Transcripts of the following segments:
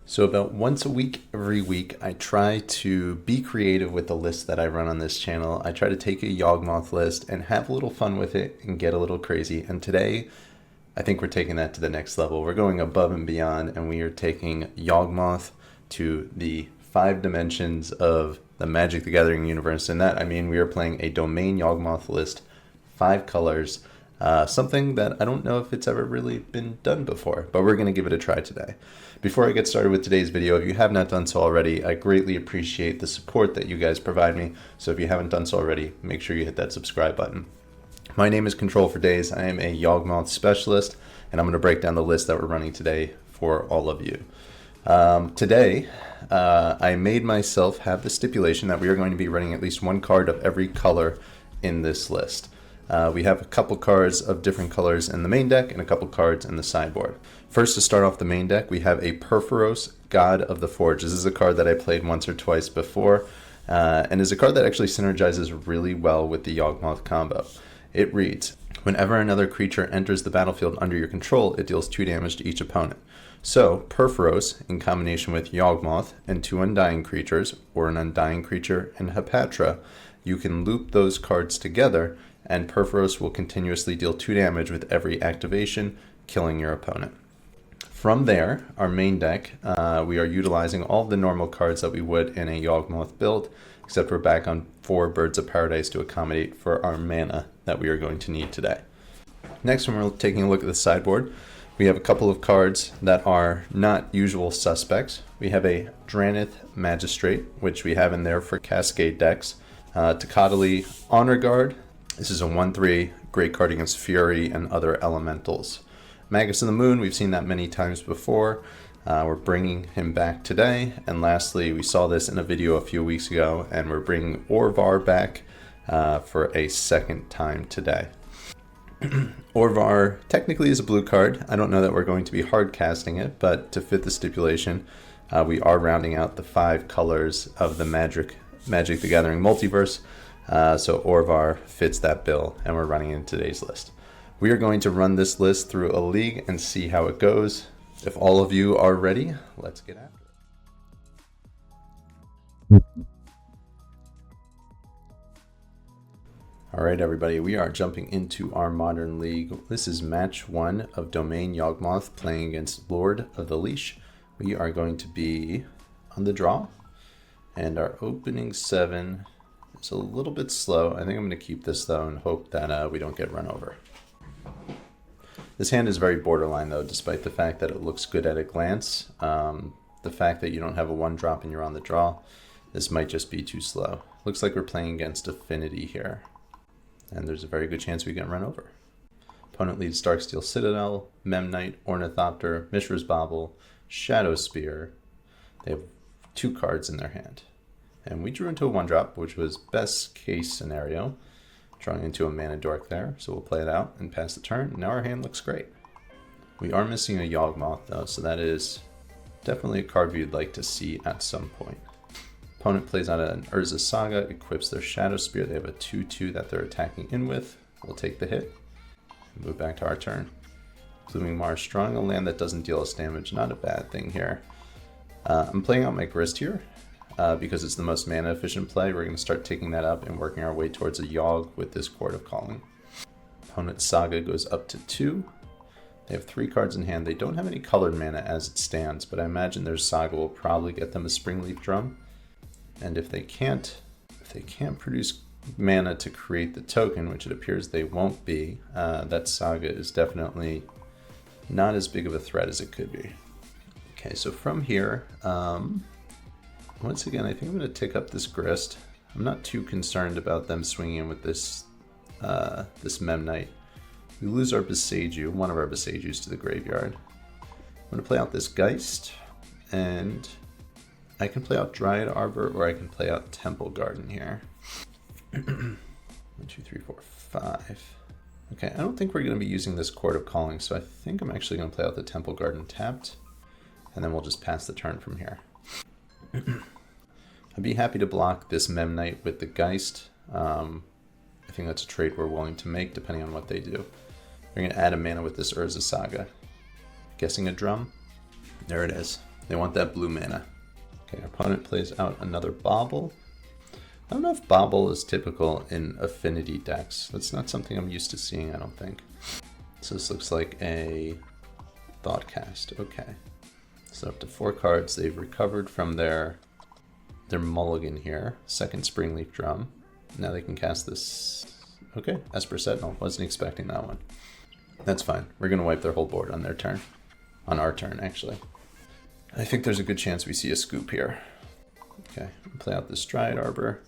So about once a week, every week, I try to be creative with the list that I run on this channel. I try to take a Yawgmoth list and have a little fun with it and get a little crazy. And today, I think we're taking that to the next level. We're going above and beyond, and we are taking Yawgmoth to the 5 dimensions of the Magic the Gathering universe. And that, I mean, we are playing a domain Yawgmoth list, 5 colors, something that I don't know if it's ever really been done before, but we're going to give it a try today. Before I get started with today's video, if you have not done so already, I greatly appreciate the support that you guys provide me. So if you haven't done so already, make sure you hit that subscribe button. My name is Control for Days. I am a Yawgmoth specialist, and I'm going to break down the list that we're running today for all of you. Today, I made myself have the stipulation that we are going to be running at least 1 card of every color in this list. We have a couple cards of different colors in the main deck and a couple cards in the sideboard. First, to start off the main deck, we have a Purphoros, God of the Forge. This is a card that I played once or twice before, and is a card that actually synergizes really well with the Yawgmoth combo. It reads, whenever another creature enters the battlefield under your control, it deals 2 damage to each opponent. So, Purphoros, in combination with Yawgmoth and 2 Undying creatures, or an Undying creature and Hapatra, you can loop those cards together, and Purphoros will continuously deal 2 damage with every activation, killing your opponent. From there, our main deck, we are utilizing all the normal cards that we would in a Yawgmoth build, except we're back on 4 Birds of Paradise to accommodate for our mana that we are going to need today. Next, when we're taking a look at the sideboard, we have a couple of cards that are not usual suspects. We have a Drannith Magistrate, which we have in there for Cascade decks. Takatali Honor Guard. This is a 1/3 great card against Fury and other elementals. Magus of the Moon, we've seen that many times before. We're bringing him back today. And lastly, we saw this in a video a few weeks ago, and we're bringing Orvar back for a second time today. Orvar technically is a blue card. I don't know that we're going to be hard casting it, but to fit the stipulation, we are rounding out the 5 colors of the Magic the Gathering multiverse. So Orvar fits that bill, and we're running in today's list. We are going to run this list through a league and see how it goes. If all of you are ready, let's get after it. All right, everybody, we are jumping into our modern league. This is match 1 of Domain Yawgmoth playing against LordOfTheLeash. We are going to be on the draw, and our opening 7 is a little bit slow. I think I'm going to keep this, though, and hope that we don't get run over. This hand is very borderline, though, despite the fact that it looks good at a glance. The fact that you don't have a 1-drop and you're on the draw, this might just be too slow. Looks like we're playing against Affinity here, and there's a very good chance we get run over. Opponent leads Darksteel Citadel, Memnite, Ornithopter, Mishra's Bauble, Shadow Spear. They have 2 cards in their hand. And we drew into a 1-drop, which was best case scenario. Drawing into a mana dork there, so we'll play it out and pass the turn. Now our hand looks great. We are missing a Yawgmoth, though, so that is definitely a card we'd like to see at some point. Opponent plays out an Urza Saga, equips their Shadow Spear. They have a 2/2 that they're attacking in with. We'll take the hit and move back to our turn. Blooming Mars Strong, a land that doesn't deal us damage. Not a bad thing here. I'm playing out my Grist here. Because it's the most mana efficient play. We're going to start taking that up and working our way towards a Yawg with this Court of Calling. Opponent's Saga goes up to 2. They have 3 cards in hand. They don't have any colored mana as it stands, but I imagine their Saga will probably get them a Springleaf Drum. And if they can't produce mana to create the token, which it appears they won't be, that Saga is definitely not as big of a threat as it could be. Okay, so from here, once again, I think I'm going to tick up this Grist. I'm not too concerned about them swinging in with this Memnite. We lose our Boseiju, one of our Boseijus, to the graveyard. I'm going to play out this Geist, and I can play out Dryad Arbor, or I can play out Temple Garden here. 1, 2, 3, 4, 5. Okay, I don't think we're going to be using this Court of Calling, so I think I'm actually going to play out the Temple Garden tapped, and then we'll just pass the turn from here. I'd be happy to block this Memnite with the Geist. I think that's a trade we're willing to make depending on what they do. We're going to add a mana with this Urza Saga. Guessing a drum? There it is. They want that blue mana. Okay, our opponent plays out another Bauble. I don't know if Bauble is typical in Affinity decks. That's not something I'm used to seeing, I don't think. So this looks like a Thoughtcast. Okay. So up to 4 cards. They've recovered from their mulligan here. Second Springleaf Drum. Now they can cast this. Okay, Esper Sentinel. Wasn't expecting that one. That's fine. We're going to wipe their whole board on their turn. On our turn, actually. I think there's a good chance we see a scoop here. Okay, play out this Dryad Arbor.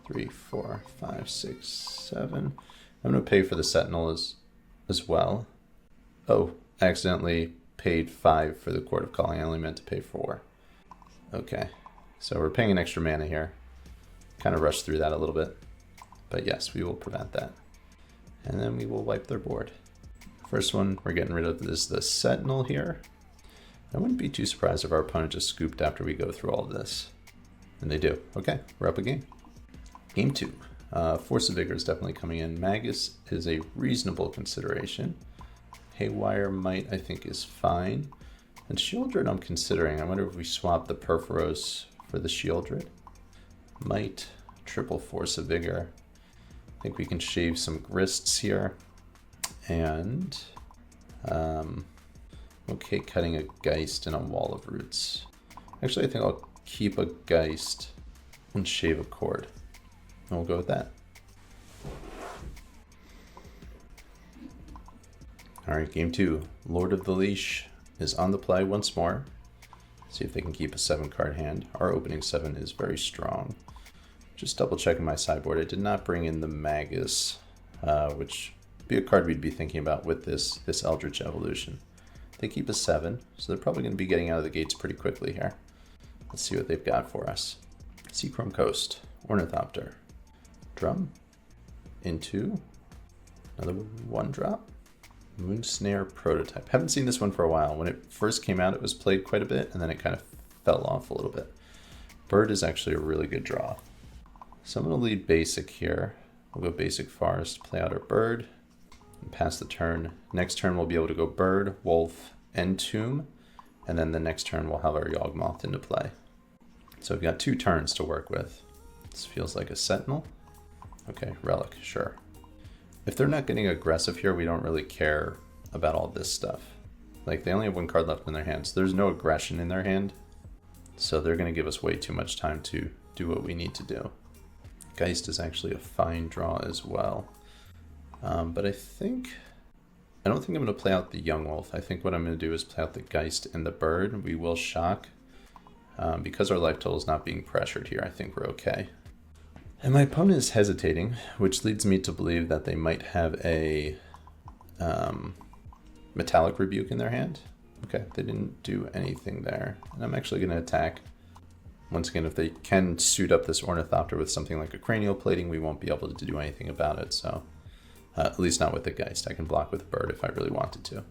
3, 4, 5, 6, 7. I'm going to pay for the Sentinel as well. Oh, I accidentally paid 5 for the Court of Calling. I only meant to pay 4. Okay, so we're paying an extra mana here. Kind of rushed through that a little bit. But yes, we will prevent that. And then we will wipe their board. First one we're getting rid of is the Sentinel here. I wouldn't be too surprised if our opponent just scooped after we go through all of this. And they do. Okay, we're up a game. Game 2. Force of Vigor is definitely coming in. Magus is a reasonable consideration. Haywire Might, I think, is fine. And Shieldred I'm considering. I wonder if we swap the Perforos for the Shieldred. Might, triple Force of Vigor. I think we can shave some Grists here. And okay, cutting a Geist and a Wall of Roots. Actually, I think I'll keep a Geist and shave a Cord. And we'll go with that. Alright, game 2. LordOfTheLeash is on the play once more. See if they can keep a 7-card hand. Our opening 7 is very strong. Just double checking my sideboard. I did not bring in the Magus, which would be a card we'd be thinking about with this Eldritch Evolution. They keep a 7, so they're probably going to be getting out of the gates pretty quickly here. Let's see what they've got for us. Seachrome Coast, Ornithopter, Drum, into another 1-drop, Moonsnare Prototype. Haven't seen this one for a while. When it first came out, it was played quite a bit, and then it kind of fell off a little bit. Bird is actually a really good draw. So I'm going to lead basic here. We'll go basic Forest, play out our Bird, and pass the turn. Next turn we'll be able to go Bird, Wolf, and Tomb, and then the next turn we'll have our Yawgmoth into play. So we've got 2 turns to work with. This feels like a Sentinel. Okay, Relic, sure. If they're not getting aggressive here, we don't really care about all this stuff. Like, they only have 1 card left in their hands. There's no aggression in their hand, so they're going to give us way too much time to do what we need to do. Geist is actually a fine draw as well. But I don't think I'm going to play out the Young Wolf. I think what I'm going to do is play out the Geist and the Bird. We will shock. Because our life total is not being pressured here, I think we're okay. And my opponent is hesitating, which leads me to believe that they might have a Metallic Rebuke in their hand. Okay, they didn't do anything there. And I'm actually going to attack. Once again, if they can suit up this Ornithopter with something like a Cranial Plating, we won't be able to do anything about it. So, at least not with the Geist. I can block with a Bird if I really wanted to.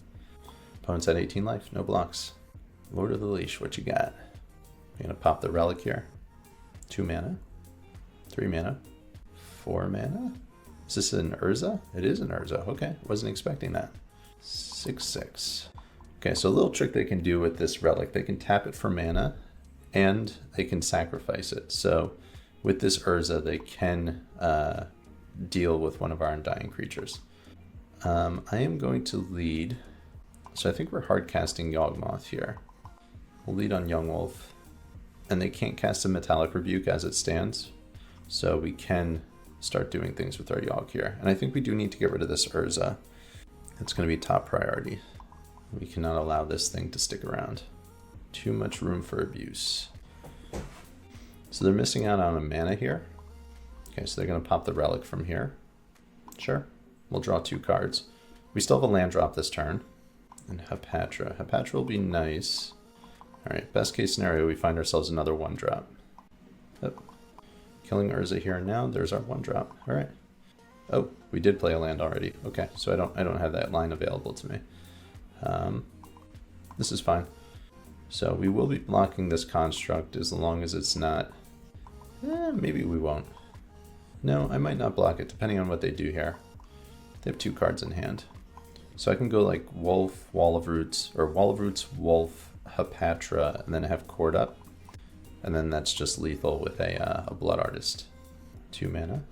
Opponent's at 18 life, no blocks. LordOfTheLeash, what you got? I'm going to pop the Relic here. 2 mana. 3 mana. 4 mana. Is this an Urza? It is an Urza. Okay, wasn't expecting that. 6/6. Okay, so a little trick they can do with this Relic. They can tap it for mana, and they can sacrifice it. So with this Urza, they can deal with one of our Undying creatures. I am going to lead. So I think we're hard casting Yawgmoth here. We'll lead on Young Wolf. And they can't cast a Metallic Rebuke as it stands. So we can start doing things with our Yawg here. And I think we do need to get rid of this Urza. It's going to be top priority. We cannot allow this thing to stick around. Too much room for abuse. So they're missing out on a mana here. Okay, so they're going to pop the Relic from here. Sure. We'll draw 2 cards. We still have a land drop this turn. And Hapatra. Hapatra will be nice. Alright, best case scenario, we find ourselves another 1-drop. Yep. Killing Urza here and now, there's our 1-drop. Alright. Oh, we did play a land already. Okay, so I don't have that line available to me. This is fine. So we will be blocking this construct as long as it's not... maybe we won't. No, I might not block it, depending on what they do here. They have 2 cards in hand. So I can go like Wolf, Wall of Roots, or Wall of Roots, Wolf, Hapatra and then have Cord up. And then that's just lethal with a Blood Artist. 2 mana.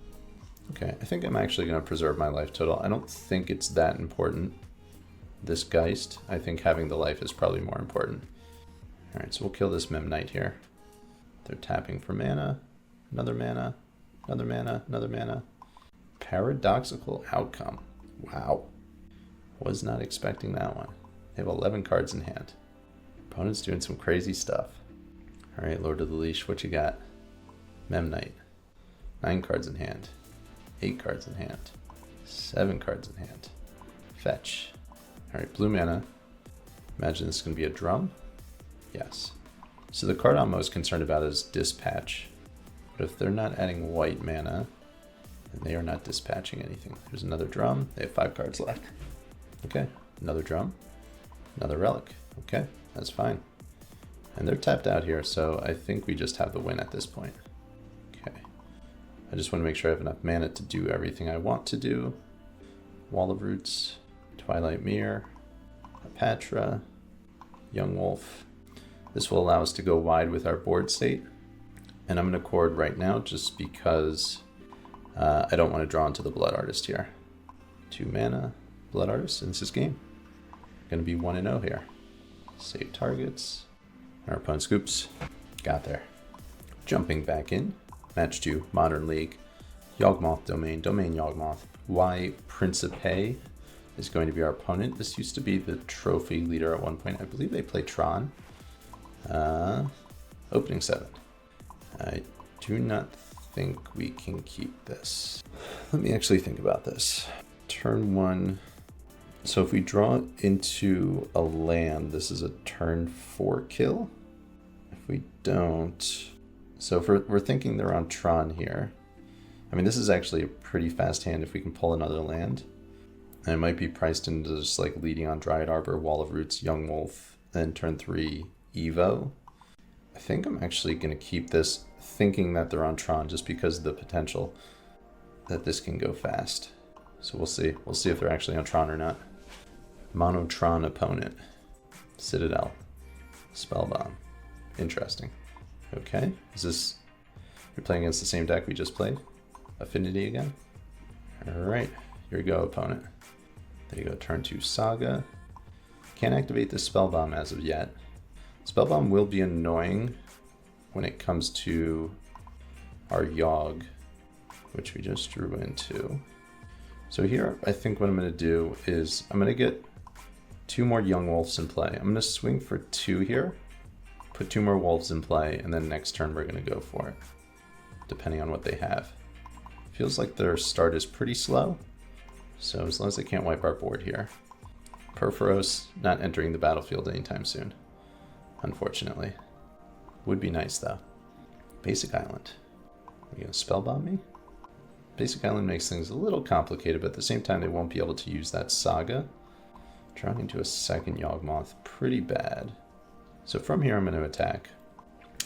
Okay, I think I'm actually going to preserve my life total. I don't think it's that important. This Geist, I think having the life is probably more important. Alright, so we'll kill this Mem Knight here. They're tapping for mana. Another mana. Another mana. Another mana. Paradoxical Outcome. Wow. Was not expecting that one. They have 11 cards in hand. Opponent's doing some crazy stuff. Alright, Lord of the Leash, what you got? Mem Knight. 9 cards in hand. 8 cards in hand. 7 cards in hand. Fetch. Alright, blue mana. Imagine this is going to be a drum. Yes. So the card I'm most concerned about is Dispatch. But if they're not adding white mana, then they are not dispatching anything. There's another drum. They have 5 cards left. Okay, another drum. Another relic. Okay, that's fine. And they're tapped out here, so I think we just have the win at this point. Okay. I just want to make sure I have enough mana to do everything I want to do. Wall of Roots, Twilight Mirror, Apatra, Young Wolf. This will allow us to go wide with our board state. And I'm going to Cord right now just because I don't want to draw into the Blood Artist here. 2 mana, Blood Artist, and this is game. Going to be 1-0 here. Save targets. Our opponent scoops. Got there. Jumping back in. Match 2, Modern League. Yawgmoth Domain, Yawgmoth. yPrincipe is going to be our opponent. This used to be the trophy leader at one point. I believe they play Tron. Opening 7. I do not think we can keep this. Let me actually think about this. Turn 1. So if we draw into a land, this is a turn 4 kill. If we don't... So if we're thinking they're on Tron here. I mean, this is actually a pretty fast hand if we can pull another land. And it might be priced into just like leading on Dryad Arbor, Wall of Roots, Young Wolf, then turn 3 Evo. I think I'm actually going to keep this thinking that they're on Tron just because of the potential that this can go fast. So we'll see. We'll see if they're actually on Tron or not. Monotron opponent. Citadel. Spellbomb. Interesting. Okay. Is this... You're playing against the same deck we just played? Affinity again? Alright. Here we go, opponent. There you go. Turn 2 Saga. Can't activate the Spellbomb as of yet. Spellbomb will be annoying when it comes to our Yawg, which we just drew into. So here, I think what I'm going to do is I'm going to get 2 more Young Wolves in play. I'm going to swing for 2 here, put 2 more Wolves in play, and then next turn we're going to go for it, depending on what they have. Feels like their start is pretty slow, so as long as they can't wipe our board here. Perforos not entering the battlefield anytime soon, unfortunately. Would be nice though. Basic Island. Are you going to Spellbomb me? Basic Island makes things a little complicated, but at the same time they won't be able to use that Saga. Drawing into a second Yawgmoth, pretty bad. So from here I'm going to attack.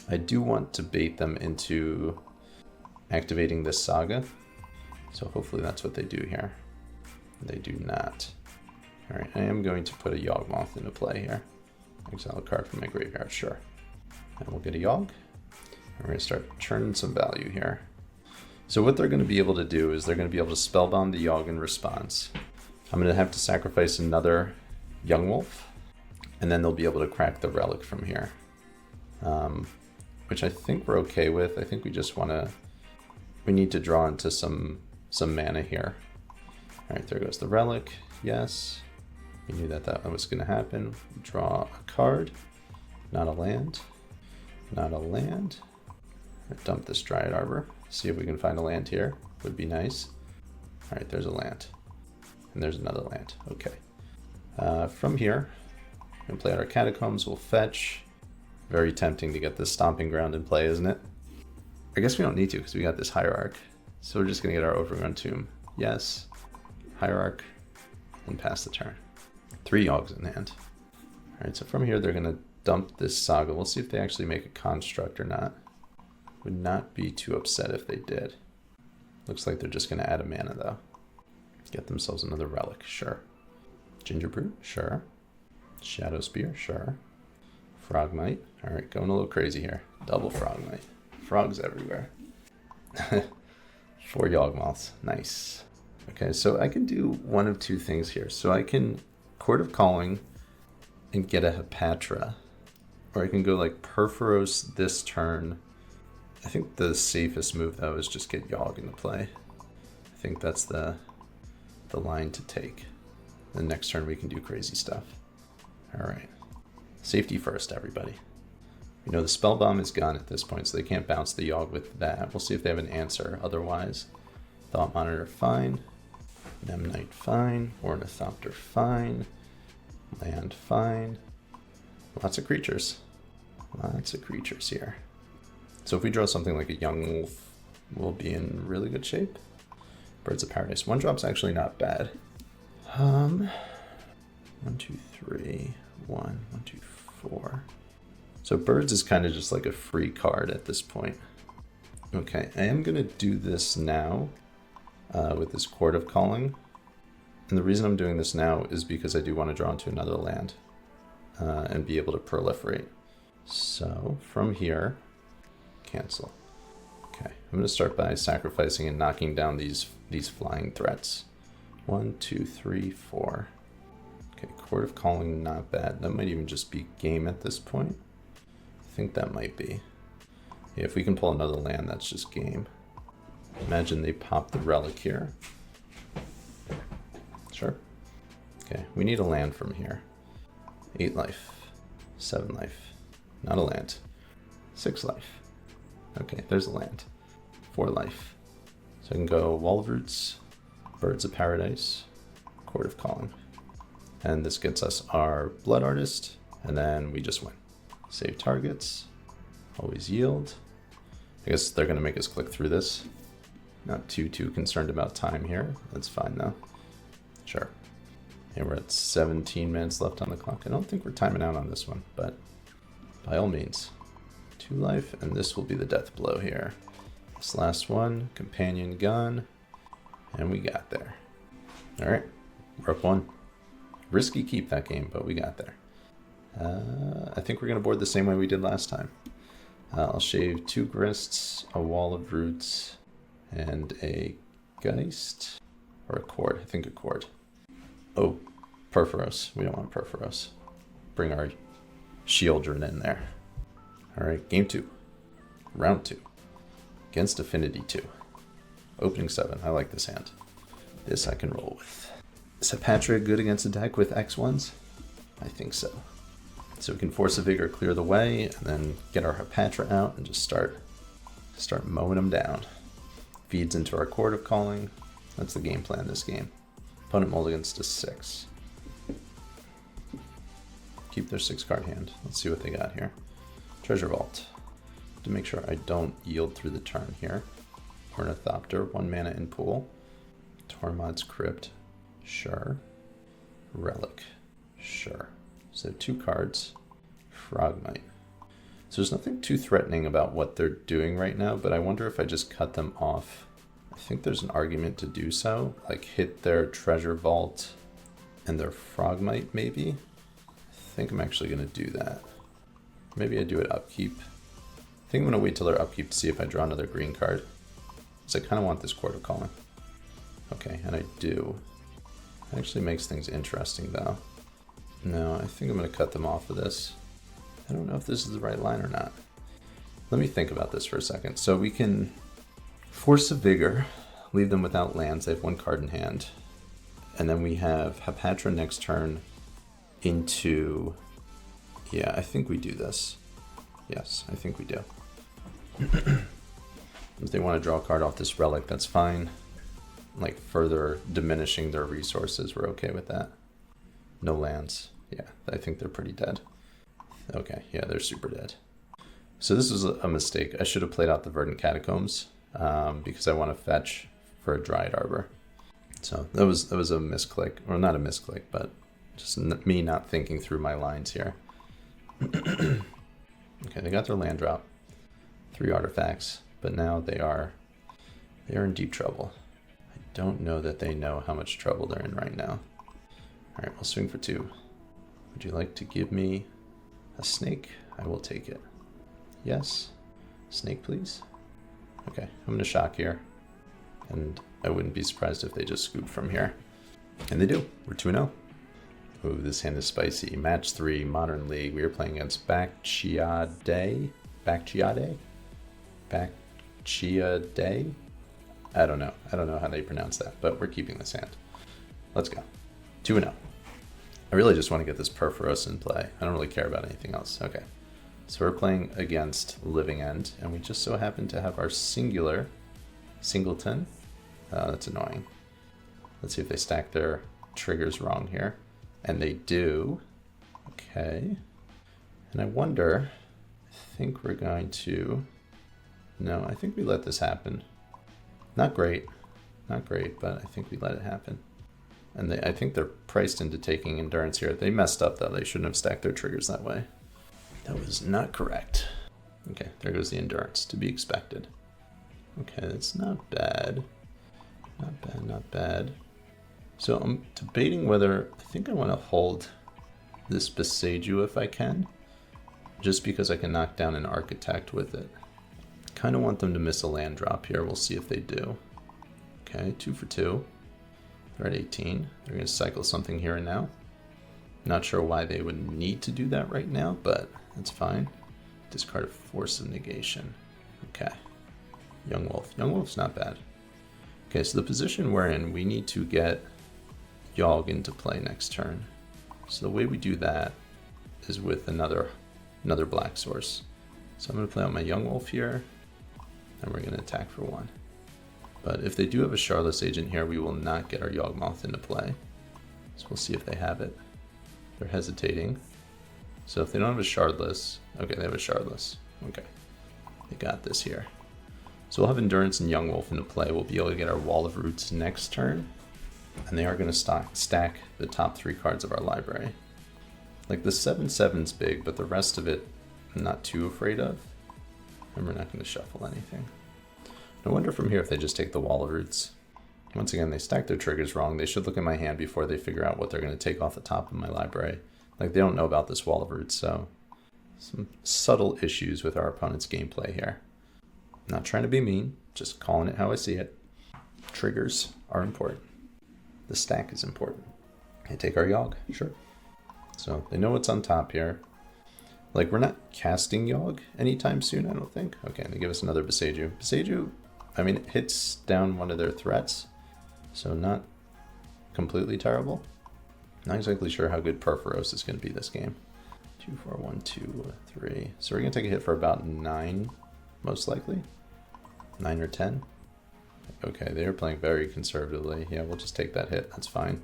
I do want to bait them into activating this Saga, so hopefully that's what they do here. They do not. Alright, I am going to put a Yawgmoth into play here. Exile a card from my graveyard, sure. And we'll get a Yawg. And we're going to start churning some value here. So what they're going to be able to do is they're going to be able to Spellbound the Yawg in response. I'm going to have to sacrifice another Young Wolf, and then they'll be able to crack the Relic from here. Which I think we're okay with. I think we just want to... We need to draw into some mana here. Alright, there goes the Relic. Yes. We knew that that was going to happen. Draw a card. Not a land. Not a land. Dump this Dryad Arbor. See if we can find a land here. Would be nice. Alright, there's a land. And there's another land. Okay. From here, we're going to play out our Catacombs. We'll fetch. Very tempting to get this Stomping Ground in play, isn't it? I guess we don't need to because we got this Hierarch. So we're just going to get our Overgrown Tomb. Yes. Hierarch. And pass the turn. 3 Yawgs in hand. Alright, so from here they're going to dump this Saga. We'll see if they actually make a construct or not. Would not be too upset if they did. Looks like they're just going to add a mana though. Get themselves another Relic, sure. Gingerbrew, sure. Shadow Spear, sure. Frogmite. All right, going a little crazy here. Double Frogmite. Frogs everywhere. 4 Yawgmoths. Nice. Okay, so I can do one of two things here. So I can Court of Calling and get a Hepatra. Or I can go like Perforos this turn. I think the safest move though is just get Yawg into play. I think that's the line to take. The next turn we can do crazy stuff. All right. Safety first, everybody. You know, the Spell Bomb is gone at this point, so they can't bounce the Yawg with that. We'll see if they have an answer. Otherwise, Thought Monitor, fine. Memnite, fine. Ornithopter, fine. Land, fine. Lots of creatures. Lots of creatures here. So if we draw something like a Young Wolf, we'll be in really good shape. Birds of Paradise. 1-drop's actually not bad. 1, 2, 3. 1, 1, 2, 4. So Birds is kind of just like a free card at this point. Okay, I am going to do this now with this Court of Calling. And the reason I'm doing this now is because I do want to draw into another land and be able to proliferate. So from here, cancel. Okay, I'm going to start by sacrificing and knocking down these flying threats. 1, 2, 3, 4. Okay, Court of Calling, not bad. That might even just be game at this point. I think that might be. Yeah, if we can pull another land, that's just game. Imagine they pop the Relic here. Sure. Okay, we need a land from here. 8 life. 7 life. Not a land. 6 life. Okay, there's a land. 4 life. So I can go Wall of Roots, Birds of Paradise, Court of Calling. And this gets us our Blood Artist, and then we just win. Save targets. Always yield. I guess they're going to make us click through this. Not too concerned about time here. That's fine though. Sure. And we're at 17 minutes left on the clock. I don't think we're timing out on this one, but by all means. 2 life, and this will be the death blow here. This last one, Companion Gun, and we got there. All right, we're up 1. Risky keep that game, but we got there. I think we're going to board the same way we did last time. I'll shave 2 Grists, a Wall of Roots, and a Geist, or a Cord. I think a Cord. Oh, Perforos. We don't want Perforos. Bring our Shieldren in there. All right, game 2. Round 2. Against Affinity 2. Opening 7. I like this hand. This I can roll with. Is Hepatra good against a deck with X1s? I think so. So we can Force of Vigor, clear the way, and then get our Hepatra out and just start mowing them down. Feeds into our Court of Calling. That's the game plan this game. Opponent mulligans to 6. Keep their 6-card hand. Let's see what they got here. Treasure Vault. To make sure I don't yield through the turn here. Ornithopter, 1 mana in pool. Tormod's Crypt. Sure. Relic. Sure. So 2 cards. Frogmite. So there's nothing too threatening about what they're doing right now, but I wonder if I just cut them off. I think there's an argument to do so. Like hit their Treasure Vault and their Frogmite maybe. I think I'm actually going to do that. Maybe I do it upkeep. I think I'm going to wait till they're upkeep to see if I draw another green card. Because I kind of want this Court of Calling. Okay, and I do. It actually makes things interesting though. No, I think I'm going to cut them off of this. I don't know if this is the right line or not. Let me think about this for a second. So we can Force of Vigor, leave them without lands. They have 1 card in hand. And then we have Hepatra next turn into... Yeah, I think we do this. Yes, I think we do. If they want to draw a card off this Relic, that's fine. Like further diminishing their resources, we're okay with that. No lands. Yeah, I think they're pretty dead. Okay, yeah, they're super dead. So this was a mistake. I should have played out the Verdant Catacombs because I want to fetch for a Dryad Arbor. So that was a misclick, or not a misclick, but just me not thinking through my lines here. Okay, they got their land drop, 3 artifacts, but now they are in deep trouble. I don't know that they know how much trouble they're in right now. All right, we'll swing for 2. Would you like to give me A snake, I will take it. Yes. Snake, please. Okay, I'm going to shock here. And I wouldn't be surprised if they just scoop from here. And they do. We're 2-0. Ooh, this hand is spicy. Match 3, Modern League. We are playing against Bakchiadai. Bakchiadai? Bakchiadai? I don't know. I don't know how they pronounce that, but we're keeping this hand. Let's go. 2-0. I really just want to get this Perforos in play. I don't really care about anything else. Okay. So we're playing against Living End, and we just so happen to have our singleton. That's annoying. Let's see if they stack their triggers wrong here. And they do. Okay. And I wonder, I think we're going to, no, I think we let this happen. Not great, but I think we let it happen. And I think they're priced into taking Endurance here. They messed up though, they shouldn't have stacked their triggers that way. That was not correct. Okay, there goes the Endurance, to be expected. Okay, that's not bad. Not bad, not bad. So I'm debating whether, I think I want to hold this Bakchiadai if I can, just because I can knock down an Architect with it. Kind of want them to miss a land drop here. We'll see if they do. Okay, 2 for 2. They're at 18. They're going to cycle something here and now. Not sure why they would need to do that right now, but that's fine. Discard a Force of Negation. Okay. Yawgmoth. Yawgmoth's not bad. Okay, so the position we're in, we need to get Yawg into play next turn. So the way we do that is with another black source. So I'm going to play out my Yawgmoth here, and we're going to attack for 1. But if they do have a Shardless Agent here, we will not get our Yawgmoth into play. So we'll see if they have it. They're hesitating. So if they don't have a Shardless, okay, they have a Shardless. Okay, they got this here. So we'll have Endurance and Yawgmoth into play. We'll be able to get our Wall of Roots next turn. And they are going to stack the top 3 cards of our library. Like the 7/7's big, but the rest of it I'm not too afraid of. And we're not going to shuffle anything. I wonder from here if they just take the Wall of Roots. Once again, they stack their triggers wrong. They should look at my hand before they figure out what they're going to take off the top of my library. Like they don't know about this Wall of Roots, so some subtle issues with our opponent's gameplay here. Not trying to be mean, just calling it how I see it. Triggers are important. The stack is important. They take our Yawg, sure. So they know what's on top here. Like we're not casting Yawg anytime soon, I don't think. Okay, and they give us another Bakchiadai. Bakchiadai, I mean, it hits down one of their threats, so not completely terrible. Not exactly sure how good Perforos is going to be this game. 2, 4, 1, 2, 3. So we're going to take a hit for about 9, most likely. 9 or 10. Okay, they're playing very conservatively. Yeah, we'll just take that hit. That's fine.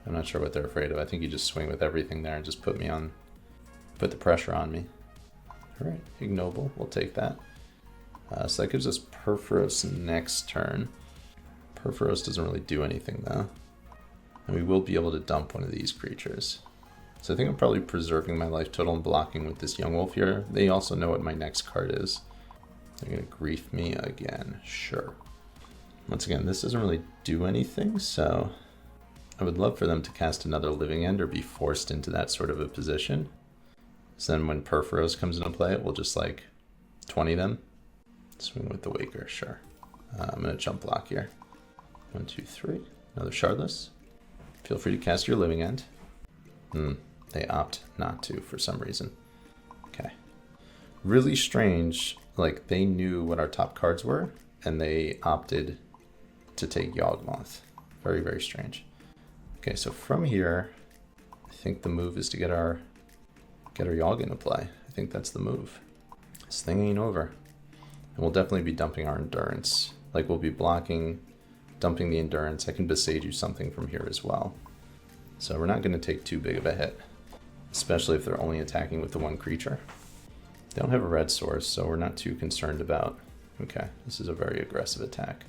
I'm not sure what they're afraid of. I think you just swing with everything there and just put the pressure on me. All right, Ignoble. We'll take that. So that gives us Perforos next turn. Perforos doesn't really do anything though. And we will be able to dump one of these creatures. So I think I'm probably preserving my life total and blocking with this Yawgmoth here. They also know what my next card is. They're going to grief me again. Sure. Once again, this doesn't really do anything, so I would love for them to cast another Living End or be forced into that sort of a position. So then when Perforos comes into play, it will just like 20 them. Swing with the Waker, sure. I'm going to jump block here. 1, 2, 3. Another Shardless. Feel free to cast your Living End. They opt not to for some reason. Okay. Really strange, like they knew what our top cards were and they opted to take Yawgmoth. Very, very strange. Okay, so from here, I think the move is to get our Yawg into play. I think that's the move. This thing ain't over. And we'll definitely be dumping our Endurance. Like we'll be blocking, dumping the Endurance. I can Bakchiadai something from here as well. So we're not going to take too big of a hit, especially if they're only attacking with the 1 creature. They don't have a red source, so we're not too concerned about. Okay, this is a very aggressive attack.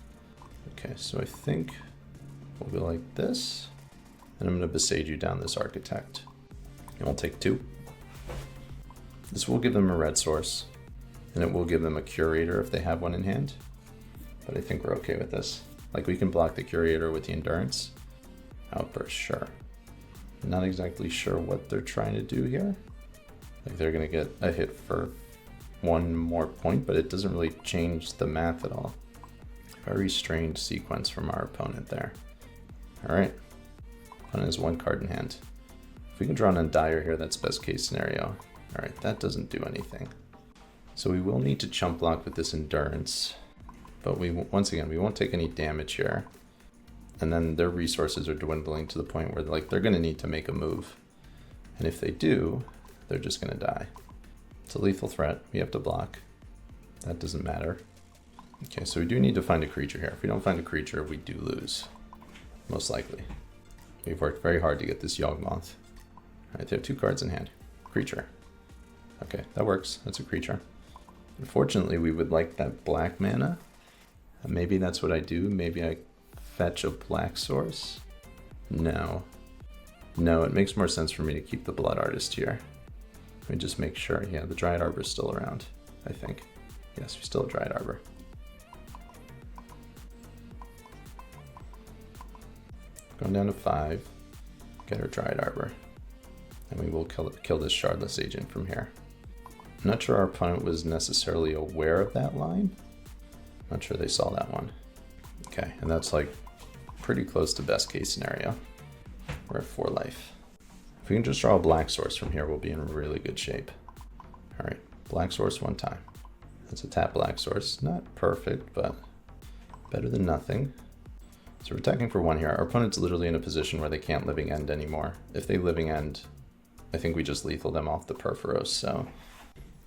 Okay, so I think we'll go like this, and I'm going to Bakchiadai down this Architect. And we'll take 2. This will give them a red source, and it will give them a Curator if they have one in hand. But I think we're okay with this. Like we can block the Curator with the Endurance. Outburst, sure. Not exactly sure what they're trying to do here. Like they're gonna get a hit for 1 more point, but it doesn't really change the math at all. Very strange sequence from our opponent there. All right, opponent has 1 card in hand. If we can draw an Undier here, that's best case scenario. All right, that doesn't do anything. So we will need to chump block with this Endurance, but once again, we won't take any damage here. And then their resources are dwindling to the point where like they're gonna need to make a move. And if they do, they're just gonna die. It's a lethal threat, we have to block. That doesn't matter. Okay, so we do need to find a creature here. If we don't find a creature, we do lose, most likely. We've worked very hard to get this Yawgmoth. All right, they have 2 cards in hand. Creature. Okay, that works, that's a creature. Unfortunately, we would like that black mana. Maybe that's what I do, maybe I fetch a black source? No. No, it makes more sense for me to keep the Blood Artist here. Let me just make sure. Yeah, the Dryad Arbor is still around, I think. Yes, we still have Dryad Arbor. Going down to 5. Get our Dryad Arbor. And we will kill this Shardless Agent from here. I'm not sure our opponent was necessarily aware of that line. Not sure they saw that one. Okay, and that's like pretty close to best case scenario. We're at 4 life. If we can just draw a black source from here, we'll be in really good shape. All right, black source 1 time. That's a tap black source. Not perfect, but better than nothing. So we're attacking for 1 here. Our opponent's literally in a position where they can't living end anymore. If they living end, I think we just lethal them off the Purphoros. So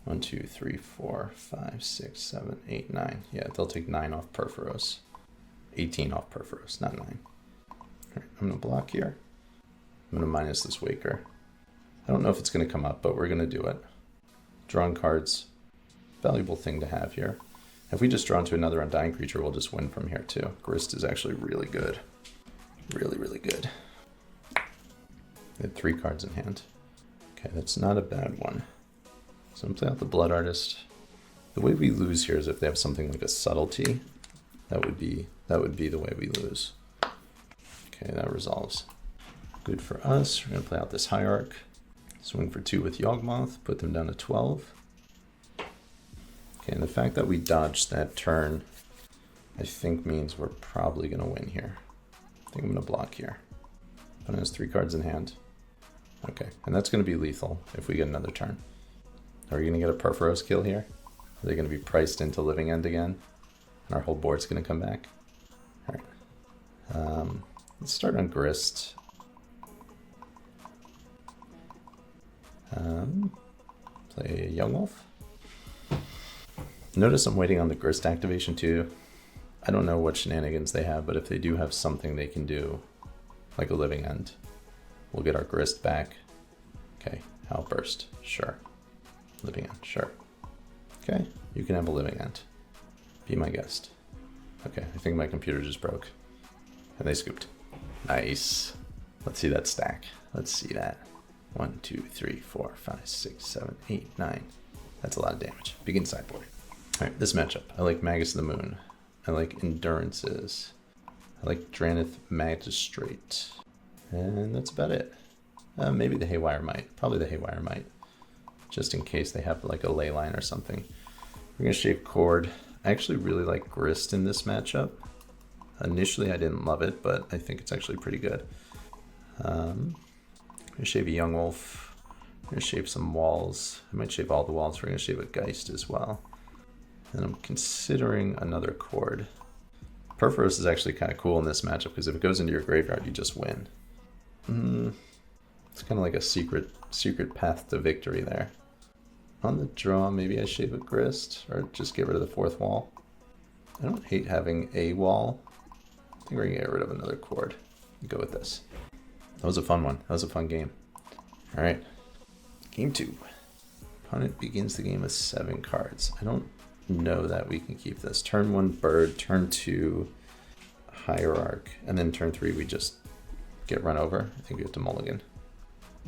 1, 2, 3, 4, 5, 6, 7, 8, 9. Yeah, they'll take 9 off Purphoros. 18 off Purphoros, not 9. All right, I'm gonna block here. I'm gonna minus this Waker. I don't know if it's gonna come up, but we're gonna do it. Drawing cards, valuable thing to have here. If we just draw into another Undying creature, we'll just win from here too. Grist is actually really good. Really, really good. They had 3 cards in hand. Okay, that's not a bad one. So I'm playing out the Blood Artist. The way we lose here is if they have something like a Subtlety. That would be the way we lose. Okay, that resolves. Good for us. We're gonna play out this Hierarch. Swing for 2 with Yawgmoth, put them down to 12. Okay, and the fact that we dodged that turn, I think means we're probably gonna win here. I think I'm gonna block here. Opponent has 3 cards in hand. Okay, and that's gonna be lethal if we get another turn. Are we gonna get a Purphoros kill here? Are they gonna be priced into living end again? And our whole board's gonna come back? All right, let's start on Grist. Play a Yawgmoth. Notice I'm waiting on the Grist activation too. I don't know what shenanigans they have, but if they do have something they can do, like a living end, we'll get our Grist back. Okay, Outburst, sure. Living end, sure. Okay, you can have a living end. Be my guest. Okay, I think my computer just broke. And they scooped. Nice. Let's see that stack. Let's see that. 1, 2, 3, 4, 5, 6, 7, 8, 9. That's a lot of damage. Begin sideboard. Alright, this matchup. I like Magus of the Moon. I like Endurances. I like Drannith Magistrate. And that's about it. Maybe the Haywire Might. Probably the Haywire Might. Just in case they have like a ley line or something. We're going to shape Chord. I actually really like Grist in this matchup. Initially I didn't love it, but I think it's actually pretty good. I'm going to shave a Young Wolf. I'm going to shave some walls. I might shave all the walls. We're going to shave a Geist as well. And I'm considering another Chord. Purphoros is actually kind of cool in this matchup because if it goes into your graveyard, you just win. It's kind of like a secret path to victory there. On the draw, maybe I shave a Grist or just get rid of the 4th wall. I don't hate having a wall. I think we're going to get rid of another Chord and go with this. That was a fun one. That was a fun game. All right, game 2. Opponent begins the game with 7 cards. I don't know that we can keep this. Turn 1 Bird, turn 2 Hierarch, and then turn 3 we just get run over. I think we have to mulligan.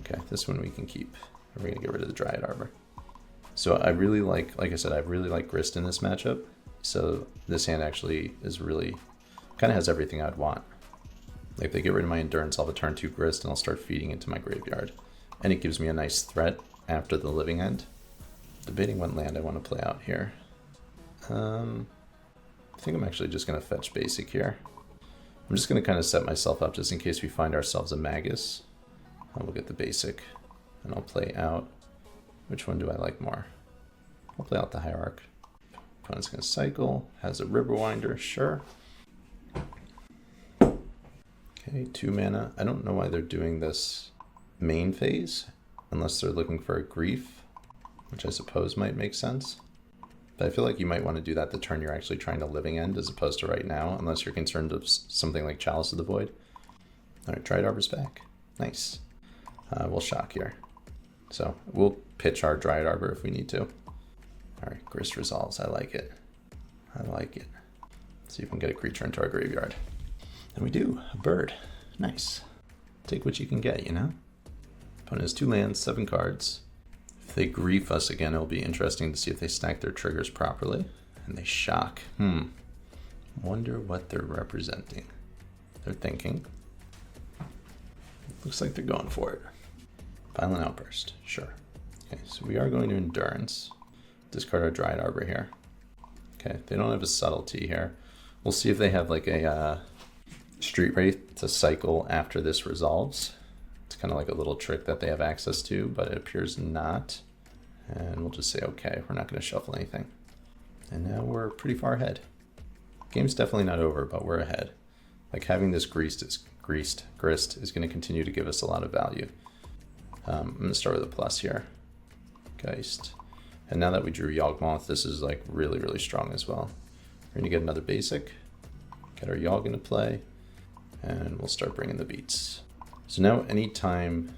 Okay, this one we can keep. We're gonna get rid of the Dryad Arbor. So I really like I said, I really like Grist in this matchup. So this hand actually is really, kind of has everything I'd want. Like if they get rid of my Endurance, I'll have a turn 2 Grist and I'll start feeding into my graveyard. And it gives me a nice threat after the living end. Debating what land I want to play out here. I think I'm actually just going to fetch basic here. I'm just going to kind of set myself up just in case we find ourselves a Magus. I'll get the basic and I'll play out. Which one do I like more? I'll play out the Hierarch. Opponent's going to cycle, has a Riverwinder, sure. Okay, 2 mana. I don't know why they're doing this main phase, unless they're looking for a Grief, which I suppose might make sense. But I feel like you might want to do that the turn you're actually trying to living end, as opposed to right now, unless you're concerned of something like Chalice of the Void. Alright, Dryad Arbor's back. Nice. We'll shock here. So we'll pitch our Dryad Arbor if we need to. Alright, Grist resolves. I like it. I like it. Let's see if we can get a creature into our graveyard. And we do. A bird. Nice. Take what you can get, you know? Opponent has 2 lands, 7 cards. If they grief us again, it'll be interesting to see if they stack their triggers properly. And they shock. Wonder what they're representing. They're thinking. Looks like they're going for it. Violent Outburst. Sure. Okay, so we are going to Endurance. Discard our Dryad Arbor here. Okay, they don't have a Subtlety here. We'll see if they have like a Street Wraith to cycle after this resolves. It's kind of like a little trick that they have access to, but it appears not. And we'll just say, okay, we're not going to shuffle anything. And now we're pretty far ahead. Game's definitely not over, but we're ahead. Like having this grist is going to continue to give us a lot of value. I'm going to start with a plus here. Geist. And now that we drew Yawgmoth, this is like really, really strong as well. We're going to get another basic, get our Yawg into play, and we'll start bringing the beats. So now anytime,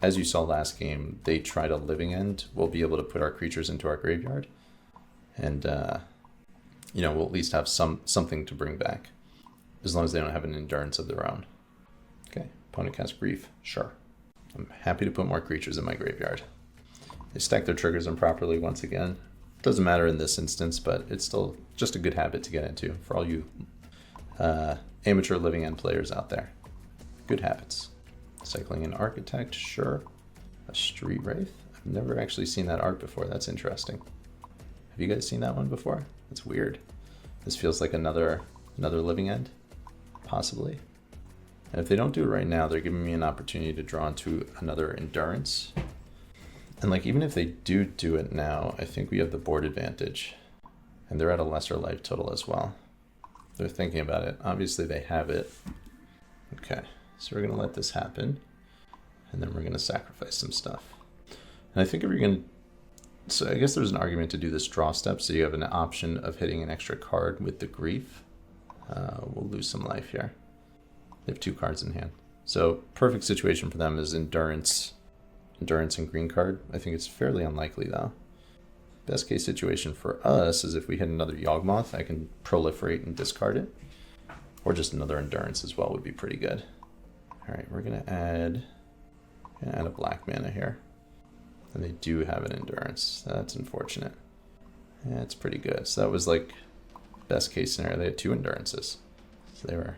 as you saw last game, they try to living end, we'll be able to put our creatures into our graveyard. And, you know, we'll at least have something to bring back, as long as they don't have an endurance of their own. Okay, opponent casts Grief, sure. I'm happy to put more creatures in my graveyard. They stack their triggers improperly once again. Doesn't matter in this instance, but it's still just a good habit to get into for all you amateur living end players out there. Good habits. Cycling an Architect, sure. A Street Wraith. I've never actually seen that art before. That's interesting. Have you guys seen that one before? That's weird. This feels like another living end, possibly. And if they don't do it right now, they're giving me an opportunity to draw into another Endurance. And like, even if they do it now, I think we have the board advantage. And they're at a lesser life total as well. They're thinking about it. Obviously they have it. Okay, so we're gonna let this happen. And then we're gonna sacrifice some stuff. And I think if you're gonna, so I guess there's an argument to do this draw step, so you have an option of hitting an extra card with the Grief. We'll lose some life here. They have 2 cards in hand. So perfect situation for them is Endurance and green card. I think it's fairly unlikely though. Best case situation for us is if we hit another Yawgmoth, I can proliferate and discard it. Or just another Endurance as well would be pretty good. Alright, we're gonna add a black mana here. And they do have an Endurance. That's unfortunate. Yeah, it's pretty good. So that was like best case scenario. They had 2 Endurances. So they were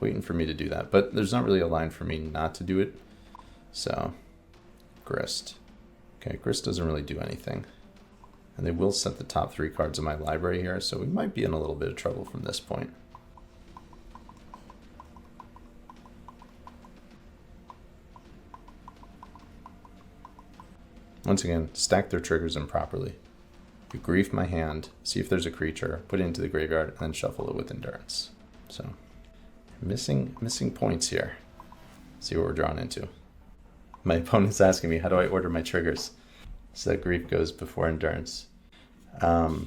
waiting for me to do that. But there's not really a line for me not to do it. So Grist. Okay, Grist doesn't really do anything. And they will set the top 3 cards in my library here, so we might be in a little bit of trouble from this point. Once again, stack their triggers improperly. You grief my hand, see if there's a creature, put it into the graveyard, and then shuffle it with Endurance. So, missing points here. See what we're drawn into. My opponent's asking me, how do I order my triggers? So that Grief goes before Endurance. One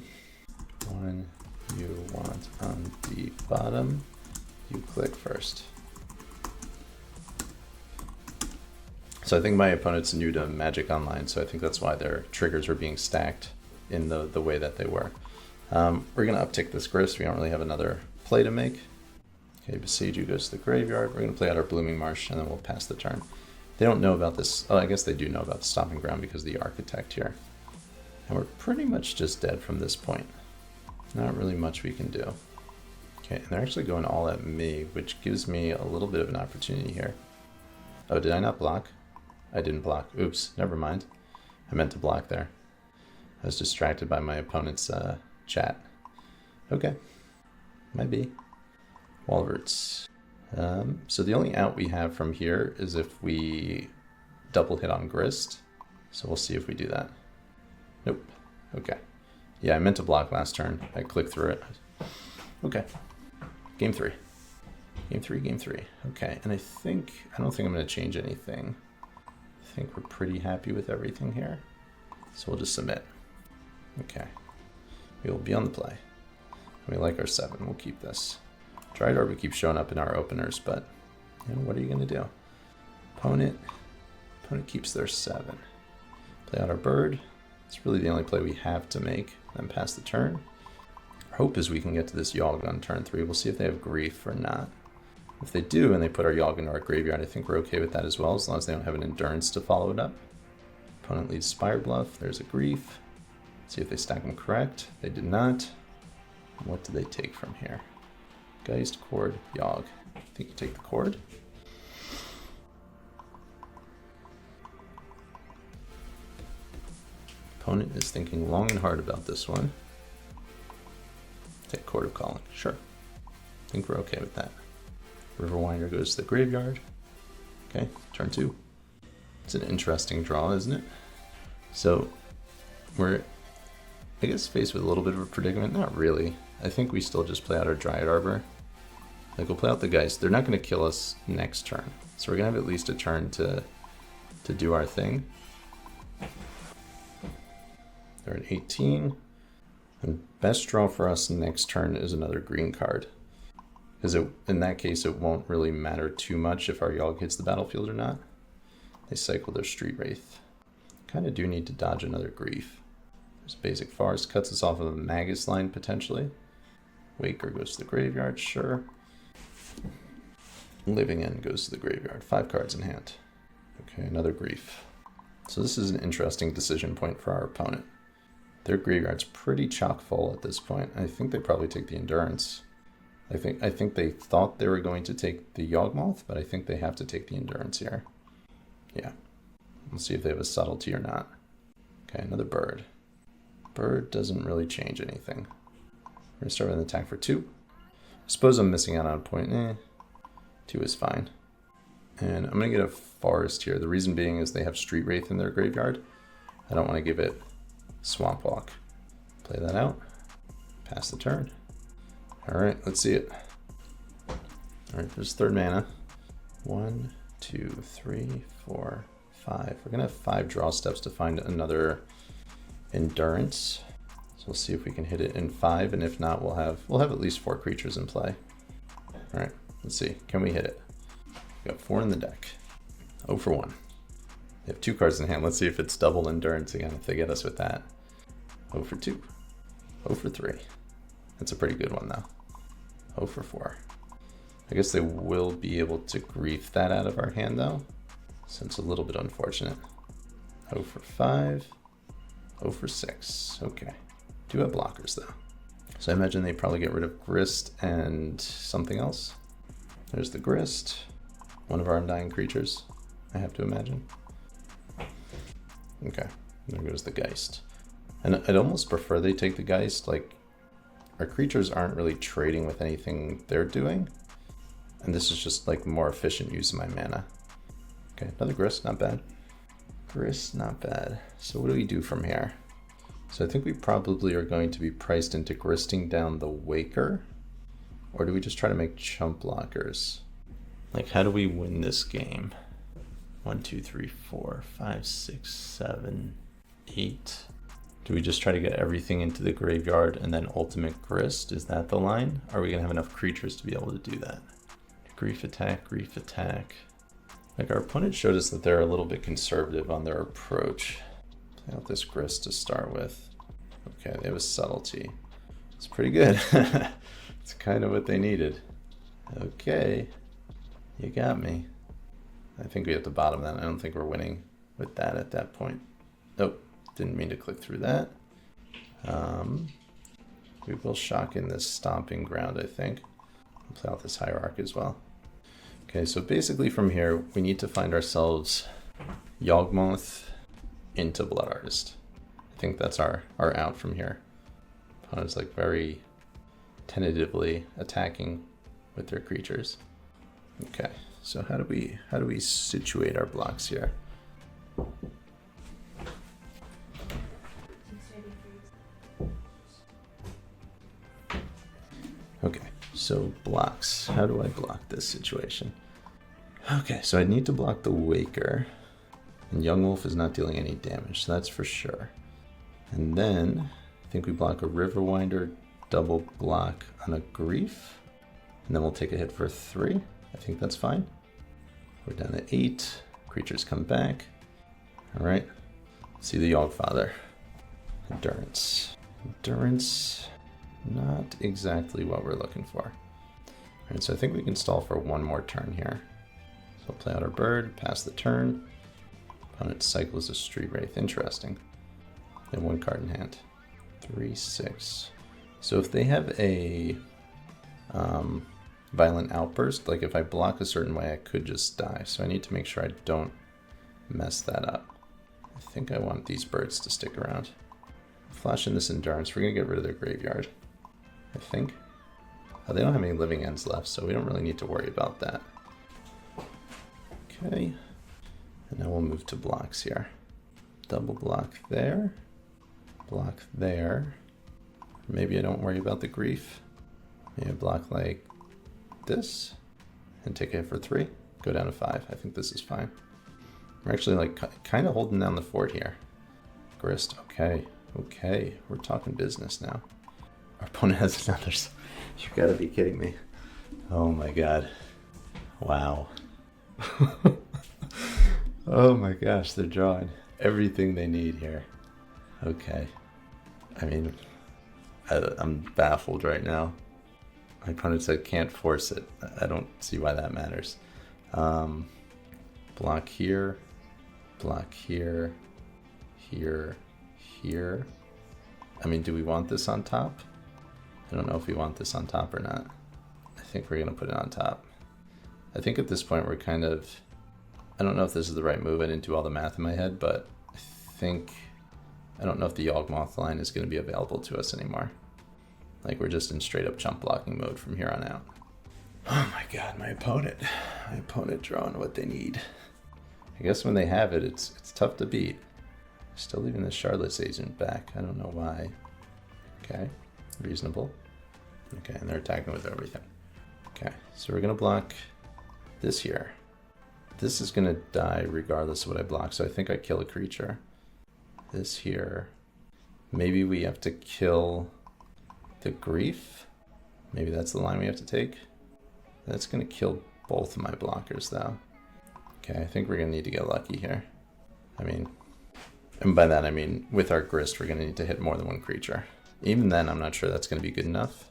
you want on the bottom, you click first. So I think my opponent's new to Magic Online, so I think that's why their triggers are being stacked in the way that they were. We're going to uptick this Grist. We don't really have another play to make. Okay, Beseiju goes to the graveyard. We're going to play out our Blooming Marsh, and then we'll pass the turn. They don't know about this. Oh, I guess they do know about the Stomping Ground because of the Architect here. And we're pretty much just dead from this point. Not really much we can do. Okay, and they're actually going all at me, which gives me a little bit of an opportunity here. Oh, did I not block? I didn't block. Oops, never mind. I meant to block there. I was distracted by my opponent's chat. Okay, might be. Walrus. So the only out we have from here is if we double hit on Grist. So we'll see if we do that. Nope. Okay. Yeah, I meant to block last turn. I clicked through it. Okay. Game 3. Game 3, game 3. Okay, and I don't think I'm going to change anything. I think we're pretty happy with everything here. So we'll just submit. Okay. We will be on the play. We like our 7. We'll keep this. Dryad Arbor keeps showing up in our openers, but you know, what are you going to do? Opponent keeps their 7. Play out our bird. It's really the only play we have to make. Then pass the turn. Our hope is we can get to this Yawg on turn 3. We'll see if they have grief or not. If they do and they put our Yawg into our graveyard, I think we're okay with that as well, as long as they don't have an endurance to follow it up. Opponent leads Spire Bluff. There's a grief. See if they stack them correct. They did not. What do they take from here? Geist, Chord, Yawg. I think you take the Chord. Opponent is thinking long and hard about this one. Take Chord of Calling. Sure. I think we're okay with that. Riverwinder goes to the graveyard. Okay, turn 2. It's an interesting draw, isn't it? So we're, I guess, faced with a little bit of a predicament. Not really. I think we still just play out our Dryad Arbor. Like, we'll play out the Geist. They're not going to kill us next turn. So we're going to have at least a turn to do our thing. They're at 18. And best draw for us next turn is another green card. Because in that case, it won't really matter too much if our Yawg hits the battlefield or not. They cycle their Street Wraith. Kind of do need to dodge another grief. There's Basic Forest, cuts us off of a Magus line potentially. Waker goes to the graveyard, sure. Living End goes to the graveyard. 5 cards in hand. Okay, another grief. So this is an interesting decision point for our opponent. Their graveyard's pretty chock full at this point. I think they probably take the Endurance. I think they thought they were going to take the Yawgmoth, but I think they have to take the Endurance here. Yeah. We'll see if they have a Subtlety or not. Okay, another bird. Bird doesn't really change anything. We're gonna start with an attack for 2. I suppose I'm missing out on a point. 2 is fine. And I'm gonna get a forest here. The reason being is they have Street Wraith in their graveyard. I don't want to give it Swamp Walk. Play that out. Pass the turn. Alright, let's see it. Alright, there's 3rd mana. 1, 2, 3, 4, 5. We're gonna have 5 draw steps to find another Endurance. So we'll see if we can hit it in 5, and if not, we'll have at least 4 creatures in play. Alright, let's see. Can we hit it? We got 4 in the deck. 0 for 1. They have 2 cards in hand. Let's see if it's double Endurance again, if they get us with that. 0 for 2. 0 for 3. That's a pretty good one, though. 0 for 4. I guess they will be able to grief that out of our hand, though. So it's a little bit unfortunate. 0 for 5. 0 for 6. Okay. Do have blockers, though. So I imagine they probably get rid of Grist and something else. There's the Grist. One of our Undying creatures, I have to imagine. Okay. There goes the Geist. And I'd almost prefer they take the Geist. Like, our creatures aren't really trading with anything they're doing. And this is just like more efficient use of my mana. Okay, another Grist, not bad. Grist, not bad. So what do we do from here? So I think we probably are going to be priced into gristing down the Waker. Or do we just try to make chump blockers? Like, how do we win this game? 1, 2, 3, 4, 5, 6, 7, 8. Do we just try to get everything into the graveyard and then ultimate Grist? Is that the line? Are we going to have enough creatures to be able to do that? Grief attack, grief attack. Like, our opponent showed us that they're a little bit conservative on their approach. Play out this Grist to start with. Okay, they have a Subtlety. It's pretty good. It's kind of what they needed. Okay, you got me. I think we have to bottom that. I don't think we're winning with that at that point. Nope, didn't mean to click through that. We will shock in this Stomping Ground, I think. I'll play out this Hierarch as well. Okay, so basically from here, we need to find ourselves Yawgmoth into Blood Artist. I think that's our out from here. Opponent's like very tentatively attacking with their creatures. Okay, so how do we situate our blocks here? Okay, so blocks. How do I block this situation? Okay, so I need to block the Waker. And Yawgmoth is not dealing any damage, so that's for sure. And then I think we block a Riverwinder, double block on a Grief. And then we'll take a hit for 3. I think that's fine. We're down to 8. Creatures come back. Alright. See the Yawgfather. Endurance. Endurance. Not exactly what we're looking for. Alright, so I think we can stall for one more turn here. So we'll play out our bird, pass the turn. Opponent cycles a Street Wraith. Interesting. They have 1 card in hand. 3, 6. So if they have a Violent Outburst, like if I block a certain way, I could just die. So I need to make sure I don't mess that up. I think I want these birds to stick around. Flash in this Endurance. We're going to get rid of their graveyard, I think. Oh, they don't have any living ends left, so we don't really need to worry about that. Okay. And now we'll move to blocks here. Double block there. Block there. Maybe I don't worry about the Grief. Maybe I block like this and take a hit for 3. Go down to 5. I think this is fine. We're actually like kind of holding down the fort here. Grist. Okay. Okay. We're talking business now. Our opponent has another. You gotta be kidding me. Oh my god. Wow. Oh my gosh, they're drawing everything they need here. Okay. I mean, I'm baffled right now. My opponent said can't force it. I don't see why that matters. Block here, block here, here, here. I mean, do we want this on top? I don't know if we want this on top or not. I think we're gonna put it on top. I think at this point we're kind of, I don't know if this is the right move. I didn't do all the math in my head, but I don't know if the Yawgmoth line is going to be available to us anymore. Like, we're just in straight up chump blocking mode from here on out. Oh my god, my opponent drawing what they need. I guess when they have it, it's tough to beat. Still leaving the Charlotte's Agent back. I don't know why. Okay, reasonable. Okay, and they're attacking with everything. Okay, so we're going to block this here. This is going to die regardless of what I block, so I think I kill a creature. This here. Maybe we have to kill the Grief. Maybe that's the line we have to take. That's going to kill both of my blockers, though. Okay, I think we're going to need to get lucky here. I mean, and by that I mean with our Grist, we're going to need to hit more than 1 creature. Even then, I'm not sure that's going to be good enough.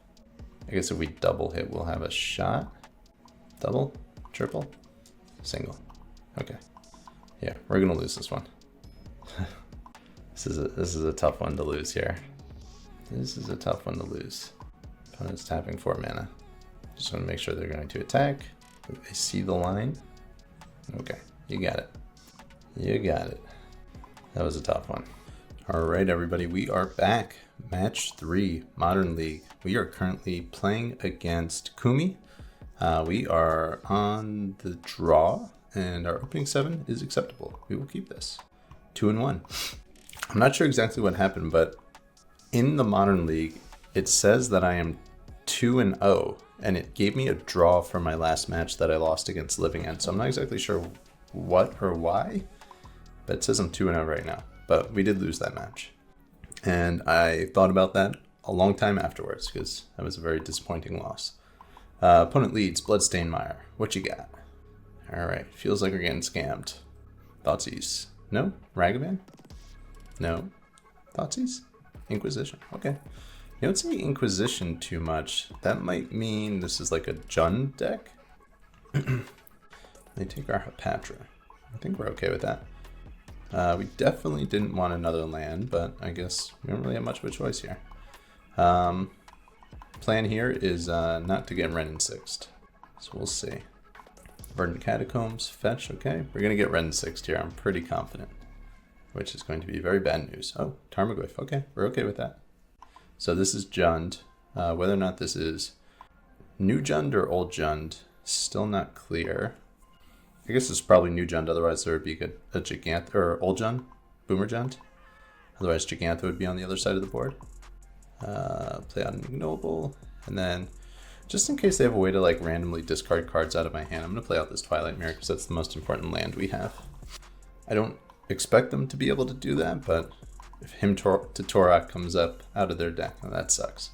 I guess if we double hit, we'll have a shot. Double? Triple? Single. Okay. Yeah, we're going to lose this one. This is a tough one to lose here. This is a tough one to lose. Opponent's tapping 4 mana. Just want to make sure they're going to attack. They see the line. Okay, you got it. You got it. That was a tough one. All right, everybody, we are back. Match 3, Modern League. We are currently playing against Koomi. We are on the draw, and our opening 7 is acceptable. We will keep this. 2-1. I'm not sure exactly what happened, but in the Modern League, it says that I am 2-0, and it gave me a draw for my last match that I lost against Living End. So I'm not exactly sure what or why, but it says I'm 2-0 right now. But we did lose that match. And I thought about that a long time afterwards, because that was a very disappointing loss. Opponent leads, Bloodstained Mire. What you got? All right, feels like we're getting scammed. Thoughtseize. No? Ragavan? No. Thoughtseize? Inquisition. Okay. You don't say Inquisition too much. That might mean this is like a Jund deck. They take our Patron. I think we're okay with that. We definitely didn't want another land, but I guess we don't really have much of a choice here. Plan here is not to get Ren in 6th. So we'll see. Verdant Catacombs, fetch, okay. We're going to get Ren in 6th here, I'm pretty confident. which is going to be very bad news. Oh, Tarmogoyf. Okay, we're okay with that. So this is Jund. Whether or not this is new Jund or old Jund, still not clear. I guess it's probably new Jund, otherwise there would be a Gigantha, or old Jund, Boomer Jund. Otherwise Gigantha would be on the other side of the board. Play out an Ignoble, and then just in case they have a way to like randomly discard cards out of my hand, I'm going to play out this Twilight Mirror because that's the most important land we have. I don't expect them to be able to do that, but if Hymn to Torok comes up out of their deck, well, that sucks.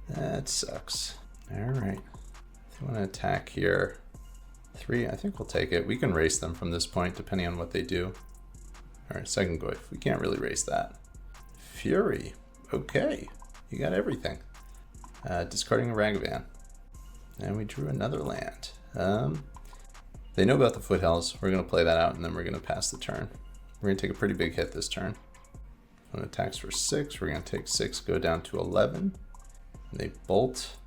That sucks. Alright. If you want to attack here, 3, I think we'll take it. We can race them from this point, depending on what they do. Alright, second Goyf. We can't really race that. Fury. Okay. You got everything. Discarding a Ragavan. And we drew another land. They know about the Foothills. We're going to play that out, and then we're going to pass the turn. We're going to take a pretty big hit this turn. When it attacks for 6, we're going to take 6, go down to 11. And they bolt.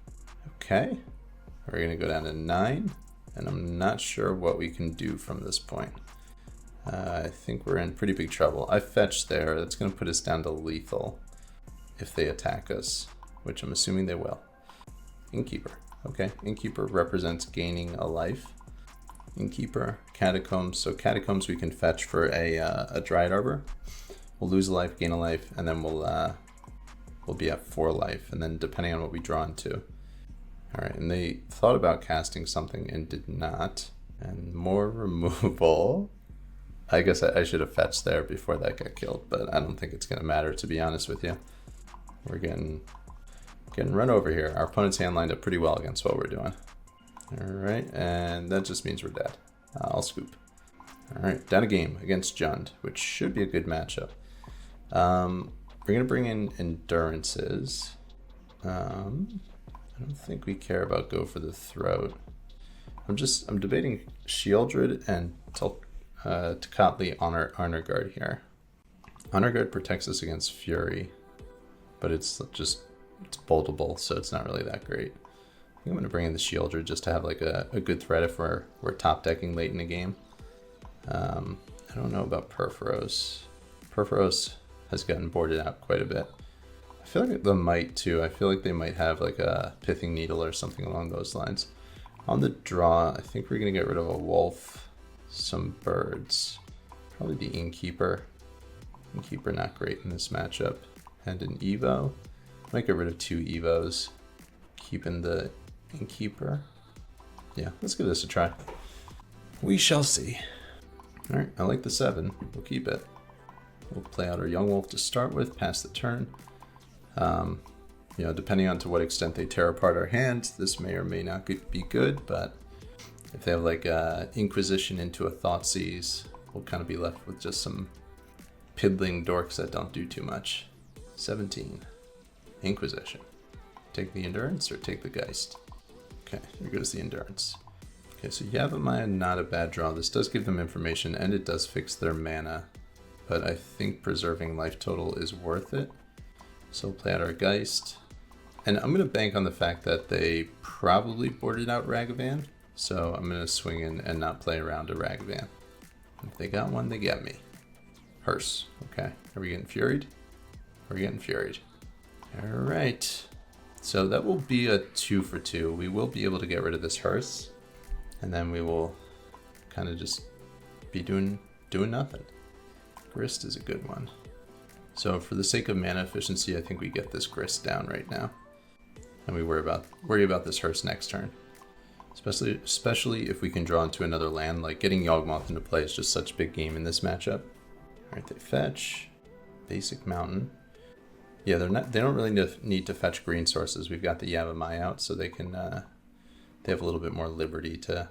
Okay. We're going to go down to 9. And I'm not sure what we can do from this point. I think we're in pretty big trouble. I fetched there. That's going to put us down to lethal if they attack us, which I'm assuming they will. Innkeeper. Okay. Innkeeper represents gaining a life. Innkeeper, Catacombs. So Catacombs we can fetch for a Dryad Arbor. We'll lose a life, gain a life, and then we'll be at 4 life, and then depending on what we draw into. Alright, and they thought about casting something and did not. And more removal. I guess I should have fetched there before that got killed, but I don't think it's going to matter, to be honest with you. We're getting run over here. Our opponent's hand lined up pretty well against what we're doing. Alright, and that just means we're dead. I'll scoop. Alright, down a game against Jund, which should be a good matchup. We're going to bring in Endurances. I don't think we care about Go for the Throat. I'm debating Shieldred and Tocatli Honor Guard here. Honor Guard protects us against Fury, but it's boltable, so it's not really that great. I think I'm going to bring in the Shieldred just to have like a good threat if we're top decking late in the game. I don't know about Perforos. Perforos has gotten boarded out quite a bit. I feel like they might too. I feel like they might have like a Pithing Needle or something along those lines. On the draw, I think we're going to get rid of a Wolf, some birds, probably the Innkeeper. Innkeeper not great in this matchup. And an Evo. Might get rid of 2 Evos, keeping the Innkeeper. Yeah, let's give this a try. We shall see. Alright, I like the 7. We'll keep it. We'll play out our Yawgmoth to start with, pass the turn. You know, depending on to what extent they tear apart our hand, this may or may not be good, but if they have like Inquisition into a Thoughtseize, we'll kind of be left with just some piddling dorks that don't do too much. 17. Inquisition. Take the Endurance or take the Geist? Okay, here goes the Endurance. Okay, so Yavimaya, not a bad draw. This does give them information and it does fix their mana, but I think preserving life total is worth it. So we'll play out our Geist. And I'm going to bank on the fact that they probably boarded out Ragavan, so I'm going to swing in and not play around a Ragavan. If they got one, they get me. Hearse. Okay, are we getting Furied? We're getting Furied. Alright, so that will be a 2 for 2. We will be able to get rid of this Hearse, and then we will kind of just be doing nothing. Grist is a good one. So for the sake of mana efficiency, I think we get this Grist down right now. And we worry about this Hearse next turn. Especially if we can draw into another land, like getting Yawgmoth into play is just such a big game in this matchup. Alright, they fetch. Basic Mountain. Yeah, they don't really need to fetch green sources. We've got the Yavimaya out, so they can they have a little bit more liberty to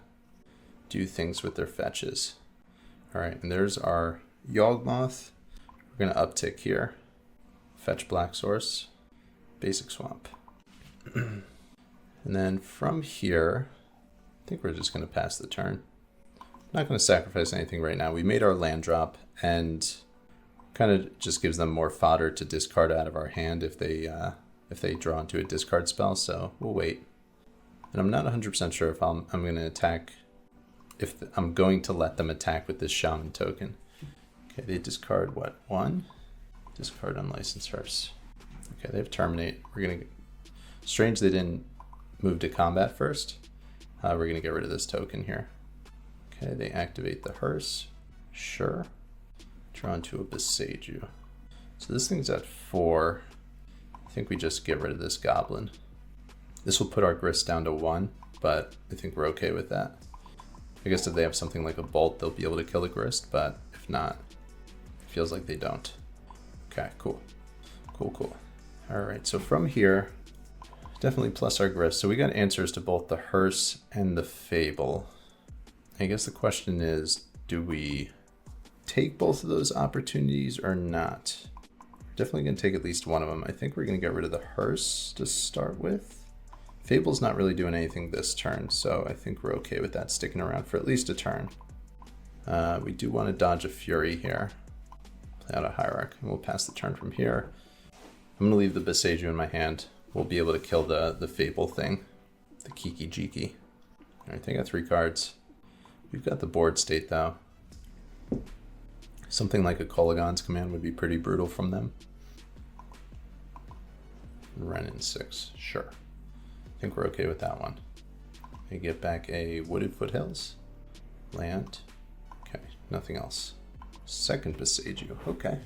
do things with their fetches. Alright, and there's our Yawgmoth. We're gonna uptick here. Fetch Black Source. Basic Swamp. And then from here, I think we're just going to pass the turn. Not going to sacrifice anything right now. We made our land drop, and kind of just gives them more fodder to discard out of our hand if they draw into a discard spell. So we'll wait. And I'm not 100% sure if I'm going to attack. I'm going to let them attack with this Shaman token. Okay, they discard what? 1? Discard unlicensed hearse. Okay, they have terminate. We're gonna. Strange they didn't move to combat first. We're gonna get rid of this token here. Okay, they activate the hearse. Sure. Draw into a Bakchiadai. So this thing's at 4. I think we just get rid of this goblin. This will put our grist down to 1, but I think we're okay with that. I guess if they have something like a bolt, they'll be able to kill the grist, but if not, it feels like they don't. Okay, cool. Cool. All right, so from here, definitely plus our grist. So we got answers to both the hearse and the fable. I guess the question is, do we take both of those opportunities or not? We're definitely gonna take at least one of them. I think we're gonna get rid of the hearse to start with. Fable's not really doing anything this turn, so I think we're okay with that sticking around for at least a turn. We do want to dodge a Fury here. Play out a Hierarch, and we'll pass the turn from here. I'm going to leave the Bakchiadai in my hand. We'll be able to kill the Fable thing, the Kiki Jiki. All right, they got 3 cards. We've got the board state, though. Something like a Kolaghan's command would be pretty brutal from them. Renin 6, sure. I think we're okay with that one. We get back a Wooded Foothills, land. Okay, nothing else. Second Bakchiadai, okay.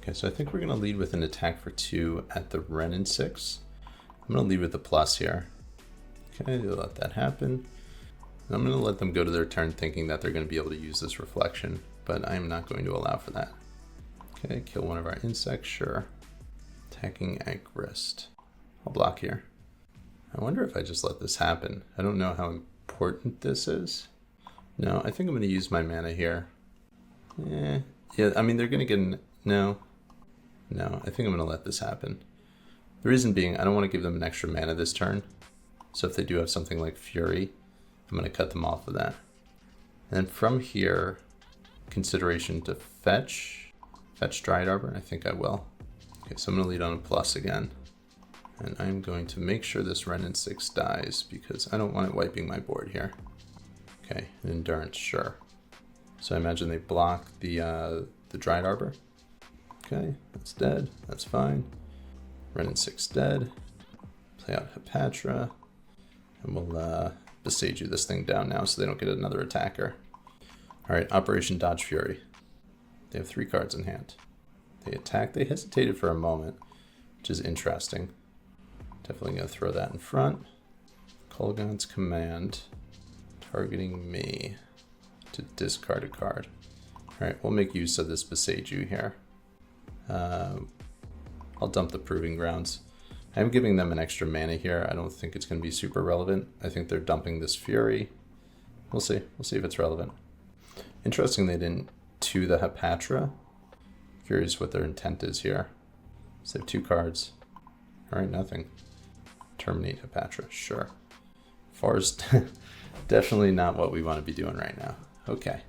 Okay, so I think we're gonna lead with an attack for 2 at the Renin 6. I'm gonna lead with the plus here. Okay, they'll let that happen. And I'm gonna let them go to their turn thinking that they're gonna be able to use this reflection, but I'm not going to allow for that. Okay, kill one of our insects, sure. Attacking at grist. I'll block here. I wonder if I just let this happen. I don't know how important this is. No, I think I'm going to use my mana here. Yeah, I mean, they're going to get an... No, I think I'm going to let this happen. The reason being, I don't want to give them an extra mana this turn. So if they do have something like Fury, I'm going to cut them off of that. And then from here, consideration to fetch Dryad Arbor. I think I will. Okay, so I'm going to lead on a plus again. And I'm going to make sure this Renin 6 dies because I don't want it wiping my board here. Okay, Endurance, sure. So I imagine they block the Dryad Arbor. Okay, that's dead, that's fine. Renin 6 dead. Play out Hepatra. And we'll Bakchiadai this thing down now so they don't get another attacker. Alright, Operation Dodge Fury. They have 3 cards in hand. They attack, they hesitated for a moment, which is interesting. Definitely going to throw that in front. Kolaghan's command, targeting me to discard a card. Alright, we'll make use of this Bakchiadai here. I'll dump the Proving Grounds. I'm giving them an extra mana here. I don't think it's going to be super relevant. I think they're dumping this Fury. We'll see. We'll see if it's relevant. Interesting they didn't 2 the Hepatra. Curious what their intent is here. So they have 2 cards. Alright, nothing. Terminate Hepatra, sure. Forest, definitely not what we want to be doing right now. Okay.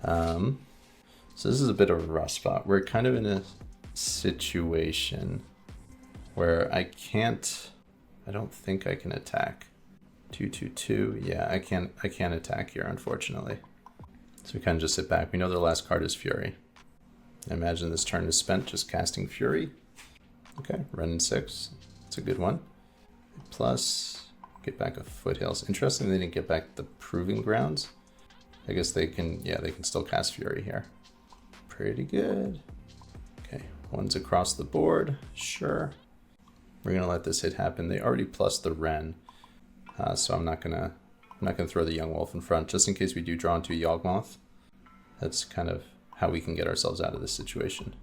So this is a bit of a rough spot. We're kind of in a situation where I don't think I can attack. 2/2/2, yeah, I can't attack here, unfortunately. So we kind of just sit back. We know their last card is Fury. I imagine this turn is spent just casting Fury. Okay, Renin 6, it's a good one. Plus, get back a Foothills. Interesting they didn't get back the Proving Grounds. I guess they can, yeah, they can still cast Fury here. Pretty good. Okay, one's across the board, sure. We're gonna let this hit happen. They already plus the Ren, so I'm not gonna throw the Young Wolf in front, just in case we do draw into a Yawgmoth. That's kind of how we can get ourselves out of this situation.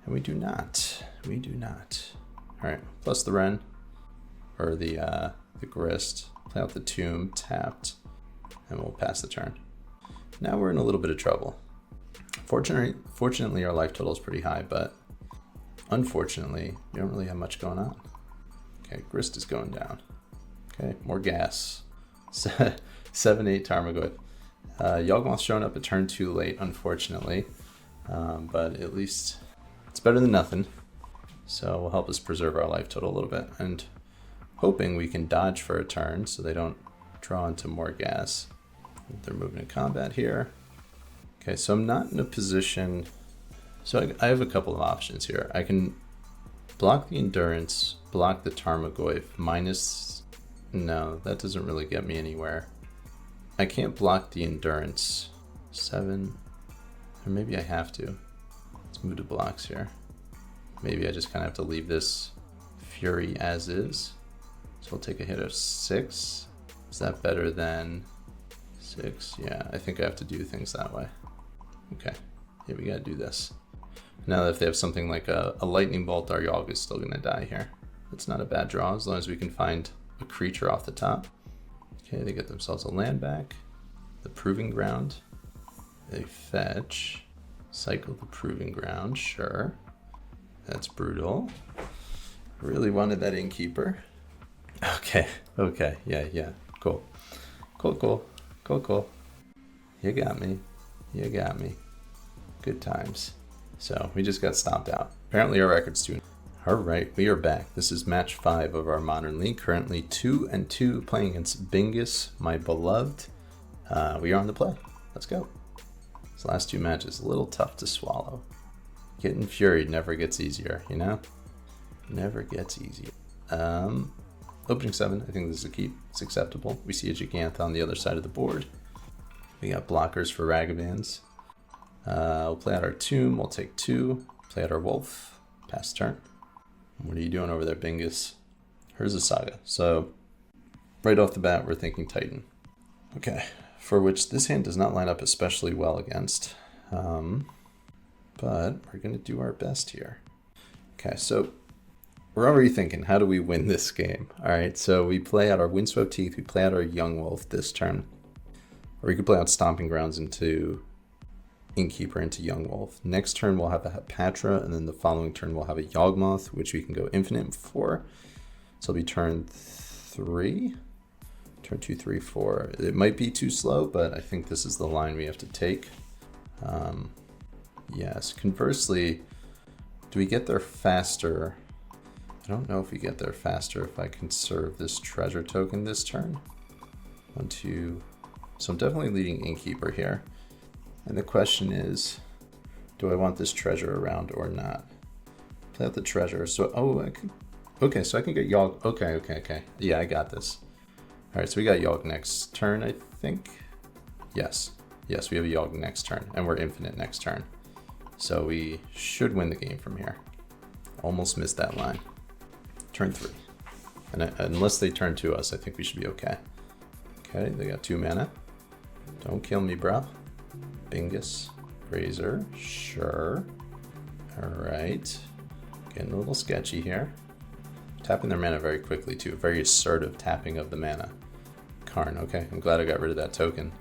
And we do not. We do not. All right, plus the Ren, or the Grist. Play out the Tomb, tapped, and we'll pass the turn. Now we're in a little bit of trouble. Fortunately, our life total is pretty high, but unfortunately, we don't really have much going on. Okay, Grist is going down. Okay, more gas. 7/8 Tarmogoyf. Yawgmoth showing up a turn too late, unfortunately, but at least it's better than nothing. So it will help us preserve our life total a little bit, and hoping we can dodge for a turn so they don't draw into more gas. They're moving to combat here. Okay, so I'm not in a position. So I have a couple of options here. I can block the Endurance, block the Tarmogoyf, minus... No, that doesn't really get me anywhere. I can't block the Endurance. 7. Or maybe I have to. Let's move to blocks here. Maybe I just kind of have to leave this Fury as is. So I'll take a hit of 6. Is that better than 6? Yeah, I think I have to do things that way. Okay, yeah, we gotta do this. Now that if they have something like a Lightning Bolt, our Yawg is still gonna die here. That's not a bad draw as long as we can find a creature off the top. Okay, they get themselves a land back. The Proving Ground. They fetch. Cycle the Proving Ground, sure. That's brutal. Really wanted that Innkeeper. Okay, yeah, cool. Cool. You got me. Good times. So we just got stomped out. Apparently our record's too. All right, we are back. This is match 5 of our Modern League. Currently 2-2 playing against BingusMyBeloved. We are on the play. Let's go. These last 2 matches, a little tough to swallow. Getting Fury never gets easier, you know? Never gets easier. Opening 7, I think this is a keep. It's acceptable. We see a Gigantha on the other side of the board. We got blockers for Ragavans. We'll play out our Tomb. We'll take 2. Play out our Wolf. Pass turn. What are you doing over there, Bingus? Urza Saga. So, right off the bat, we're thinking Titan. Okay. For which this hand does not line up especially well against. But we're going to do our best here. Okay, so we're already thinking, how do we win this game? All right, so we play out our Windswept Teeth. We play out our Yawgmoth this turn. Or we could play out Stomping Grounds into Innkeeper into Yawgmoth. Next turn we'll have a Patron, and then the following turn we'll have a Yawgmoth, which we can go infinite for. So it'll be turn 3. Turn 2, 3, 4. It might be too slow, but I think this is the line we have to take. Yes, conversely, do we get there faster? I don't know if we get there faster if I conserve this treasure token this turn. 1, 2. So I'm definitely leading Innkeeper here. And the question is, do I want this treasure around or not? Play out the treasure. So, okay, so I can get Yawg. Okay. Yeah, I got this. All right, so we got Yawg next turn, I think. Yes, we have a Yawg next turn, and we're infinite next turn. So we should win the game from here. Almost missed that line. Turn 3. And unless they turn to us, I think we should be okay. Okay, they got 2 mana. Don't kill me, bro. Bingus. Razor. Sure. All right. Getting a little sketchy here. Tapping their mana very quickly, too. Very assertive tapping of the mana. Karn. Okay, I'm glad I got rid of that token.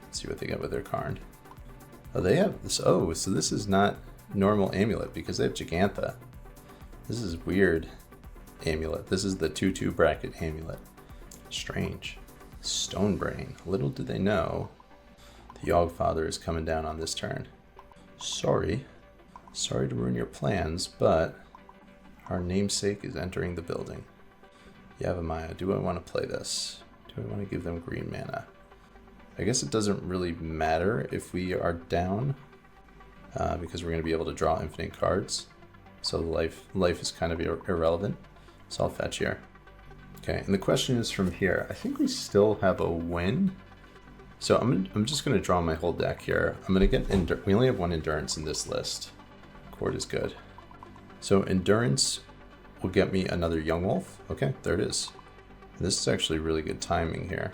Let's see what they get with their Karn. Oh, they have this. Oh, so this is not normal Amulet because they have Gigantha. This is weird Amulet. This is the 2/2 bracket Amulet. Strange. Stonebrain. Little do they know the Yawgfather is coming down on this turn. Sorry to ruin your plans, but our namesake is entering the building. Yavimaya, do I want to play this? Do I want to give them green mana? I guess it doesn't really matter if we are down because we're going to be able to draw infinite cards. So life is kind of irrelevant. So I'll fetch here. Okay, and the question is from here. I think we still have a win. So I'm just going to draw my whole deck here. I'm going to get we only have 1 Endurance in this list. Court is good. So Endurance will get me another Yawgmoth. Okay, there it is. This is actually really good timing here,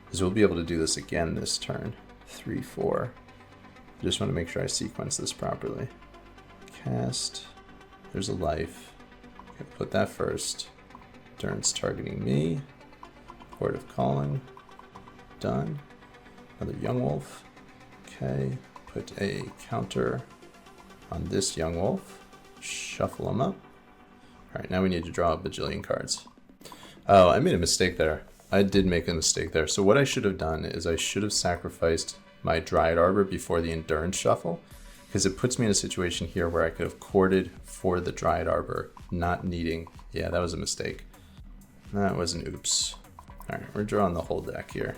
because we'll be able to do this again this turn. 3, 4. I just want to make sure I sequence this properly. Cast. There's a life. Okay, put that first. Endurance targeting me. Court of Calling. Done. Another Yawgmoth. Okay. Put a counter on this Yawgmoth. Shuffle them up. Alright, now we need to draw a bajillion cards. Oh, I made a mistake there. I did make a mistake there. So what I should have done is I should have sacrificed my Dryad Arbor before the Endurance shuffle, because it puts me in a situation here where I could have courted for the Dryad Arbor, not needing... Yeah, that was a mistake. That was an oops. Alright, we're drawing the whole deck here.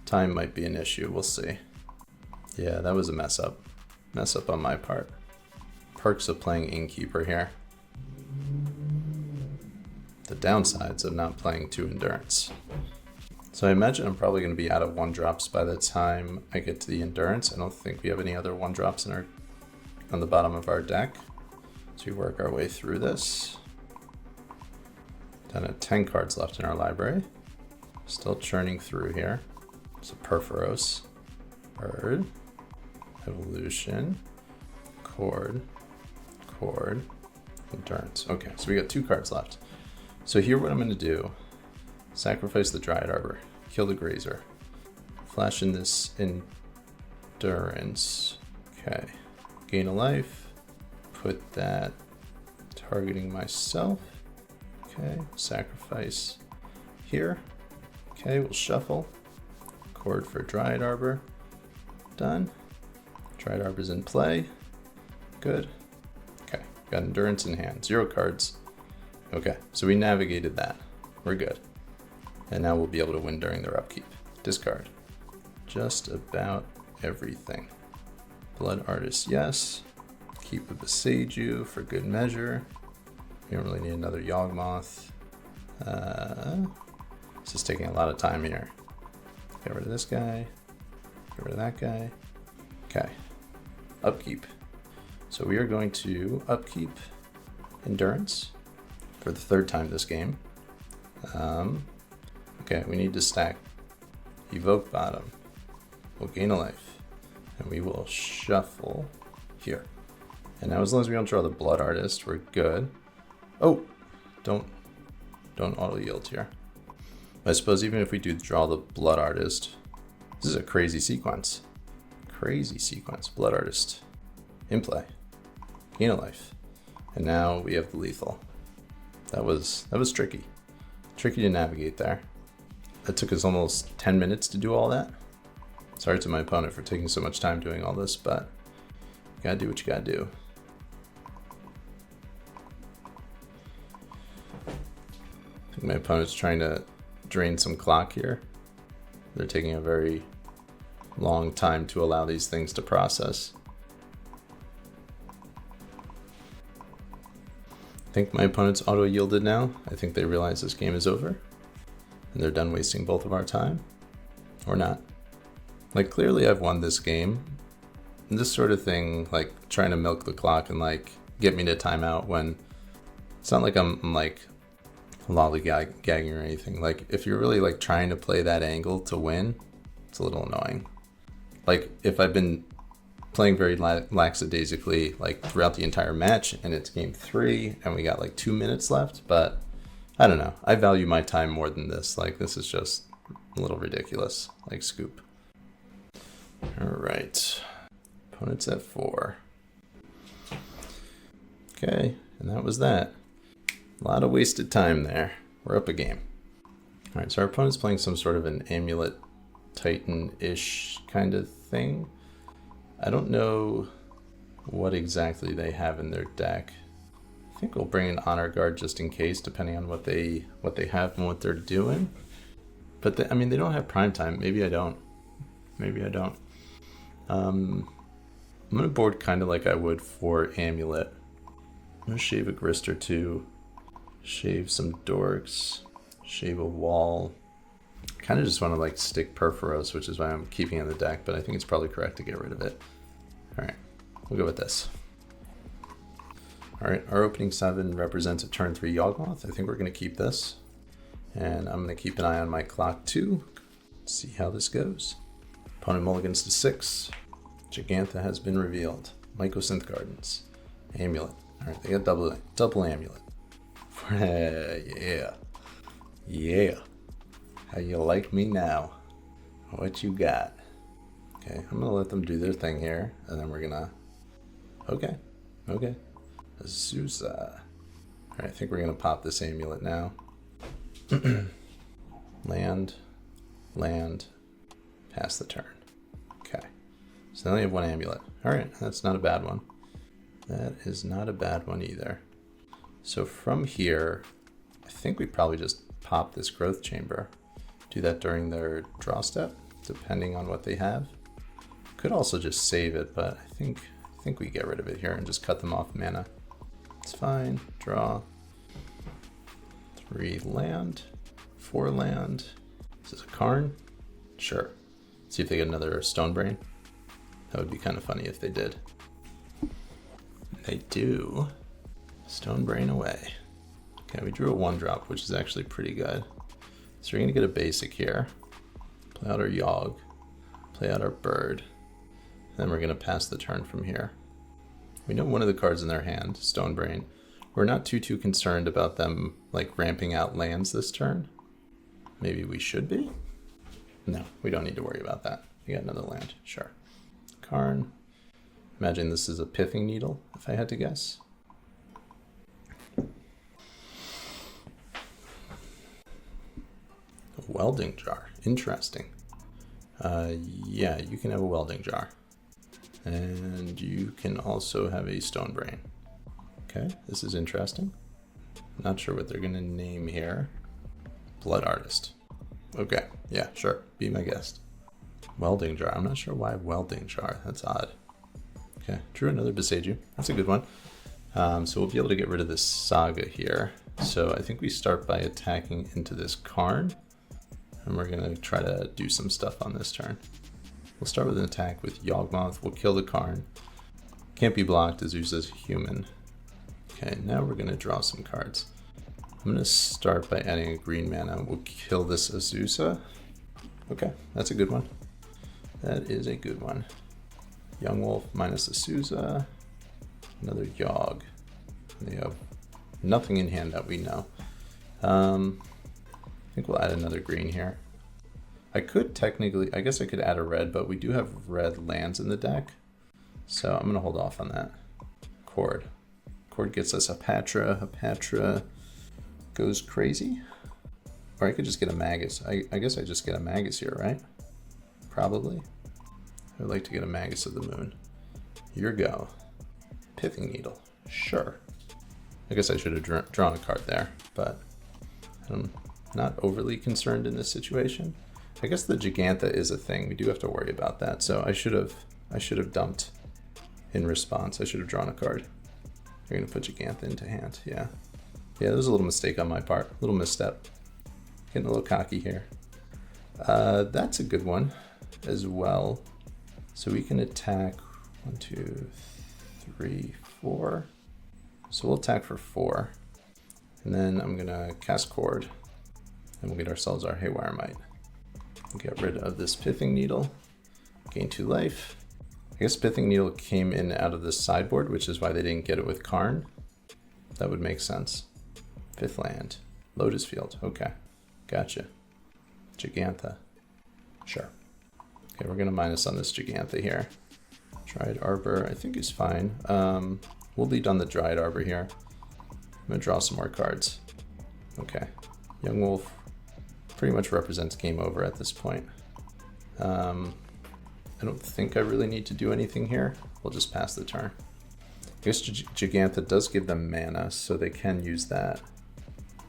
Time might be an issue, we'll see. Yeah, that was a mess up. Mess up on my part. Perks of playing Innkeeper here. The downsides of not playing 2 Endurance. So I imagine I'm probably going to be out of 1-drops by the time I get to the Endurance. I don't think we have any other 1-drops in on the bottom of our deck. So we work our way through this. Down at 10 cards left in our library. Still churning through here. So Perforos, Bird, Evolution, Chord, Endurance. Okay, so we got 2 cards left. So here what I'm going to do, sacrifice the Dryad Arbor, kill the Grazer, flash in this Endurance. Okay, gain a life, put that targeting myself. Okay, sacrifice here. Okay, we'll shuffle. Chord for Dryad Arbor. Done. Dryad Arbor's in play. Good. Okay, got Endurance in hand. 0 cards. Okay, so we navigated that. We're good. And now we'll be able to win during their upkeep. Discard. Just about everything. Blood Artist, yes. Keep a Boseiju for good measure. We don't really need another Yawgmoth. This is taking a lot of time here. Get rid of this guy. Get rid of that guy. Okay. Upkeep. So we are going to upkeep Endurance for the 3rd time this game. Okay, we need to stack Evoke Bottom. We'll gain a life. And we will shuffle here. And now as long as we don't draw the Blood Artist, we're good. Oh! Don't auto-yield here. I suppose even if we do draw the Blood Artist, this is a crazy sequence. Crazy sequence. Blood Artist. In play. Gain a life. And now we have the lethal. That was tricky. Tricky to navigate there. That took us almost 10 minutes to do all that. Sorry to my opponent for taking so much time doing all this, but you gotta do what you gotta do. I think my opponent's trying to drain some clock here. They're taking a very long time to allow these things to process. I think my opponent's auto-yielded now. I think they realize this game is over. And they're done wasting both of our time. Or not. Like, clearly I've won this game. And this sort of thing, like, trying to milk the clock and, like, get me to timeout when... It's not like I'm like, lollygagging or anything. Like, if you're really, like, trying to play that angle to win, it's a little annoying. Like, if I've been playing very lackadaisically like throughout the entire match and it's game 3 and we got like 2 minutes left, but I don't know. I value my time more than this. Like, this is just a little ridiculous. Like, scoop. All right. Opponent's at 4. Okay, and that was that. A lot of wasted time there. We're up a game. All right, so our opponent's playing some sort of an Amulet Titan-ish kind of thing. I don't know what exactly they have in their deck. I think we'll bring an Honor Guard just in case, depending on what they have and what they're doing. But I mean, they don't have prime time. Maybe I don't. Maybe I don't. I'm gonna board kind of like I would for Amulet. I'm gonna shave a Grist or 2, shave some Dorks, shave a Wall. Kind of just want to like stick Perforos, which is why I'm keeping it in the deck, but I think it's probably correct to get rid of it. All right, we'll go with this. All right, our opening 7 represents a turn 3 Yawgmoth. I think we're going to keep this. And I'm going to keep an eye on my clock too. See how this goes. Opponent mulligans to 6. Gigantha has been revealed. Mycosynth Gardens. Amulet. All right, they got double Amulet. Yeah. Yeah. How you like me now? What you got? Okay, I'm gonna let them do their thing here, and then we're gonna... Okay. Azusa. Alright, I think we're gonna pop this Amulet now. Land, pass the turn. Okay, so they only have 1 Amulet. Alright, that's not a bad one. That is not a bad one either. So from here, I think we probably just pop this Growth Chamber. Do that during their draw step, depending on what they have. Could also just save it, but I think we get rid of it here and just cut them off mana. It's fine. Draw. 3 land. 4 land. Is this a Karn? Sure. See if they get another Stonebrain. That would be kind of funny if they did. They do. Stonebrain away. Okay, we drew a 1-drop, which is actually pretty good. So we're going to get a basic here. Play out our Yawg. Play out our Bird. Then we're going to pass the turn from here. We know one of the cards in their hand, Stonebrain. We're not too concerned about them like ramping out lands this turn. Maybe we should be? No, we don't need to worry about that. We got another land, sure. Karn. Imagine this is a Pithing Needle, if I had to guess. A welding jar, interesting. Yeah, you can have a welding jar. And you can also have a Stonebrain. Okay, this is interesting. Not sure what they're gonna name here. Blood Artist. Okay, yeah, sure, be my guest. Welding jar, I'm not sure why welding jar, that's odd. Okay, drew another Beseiju, that's a good one. So we'll be able to get rid of this Saga here. So I think we start by attacking into this Karn, and we're gonna try to do some stuff on this turn. We'll start with an attack with Yawgmoth, we'll kill the Karn. Can't be blocked as Urza's human. Okay, now we're gonna draw some cards. I'm gonna start by adding a green mana. We'll kill this Azusa. Okay, that's a good one. That is a good one. Young Wolf minus Azusa. Another Yawg. They have nothing in hand that we know. I think we'll add another green here. I could technically, I guess I could add a red, but we do have red lands in the deck. So I'm gonna hold off on that. Cord. Cord gets us a Patra. A Patra goes crazy. Or I could just get a Magus. I guess I just get a Magus here, right? Probably. I would like to get a Magus of the Moon. Here we go. Pithing Needle. Sure. I guess I should have drawn a card there, but I'm not overly concerned in this situation. I guess the Gigantha is a thing. We do have to worry about that. So I should have dumped in response. I should have drawn a card. You're gonna put Gigantha into hand. Yeah. Yeah, there was a little mistake on my part. A little misstep. Getting a little cocky here. That's a good one as well. So we can attack 1, 2, 3, 4. So we'll attack for 4. And then I'm gonna cast Cord. And we'll get ourselves our Haywire Might. We'll get rid of this Pithing Needle. Gain 2 life. I guess Pithing Needle came in out of this sideboard, which is why they didn't get it with Karn. That would make sense. 5th land. Lotus Field. Okay. Gotcha. Gigantha. Sure. Okay, we're going to minus on this Gigantha here. Dryad Arbor, I think is fine. We'll lead on the Dryad Arbor here. I'm going to draw some more cards. Okay. Young Wolf pretty much represents game over at this point. I don't think I really need to do anything here. We'll just pass the turn. I guess Gigantha does give them mana, so they can use that.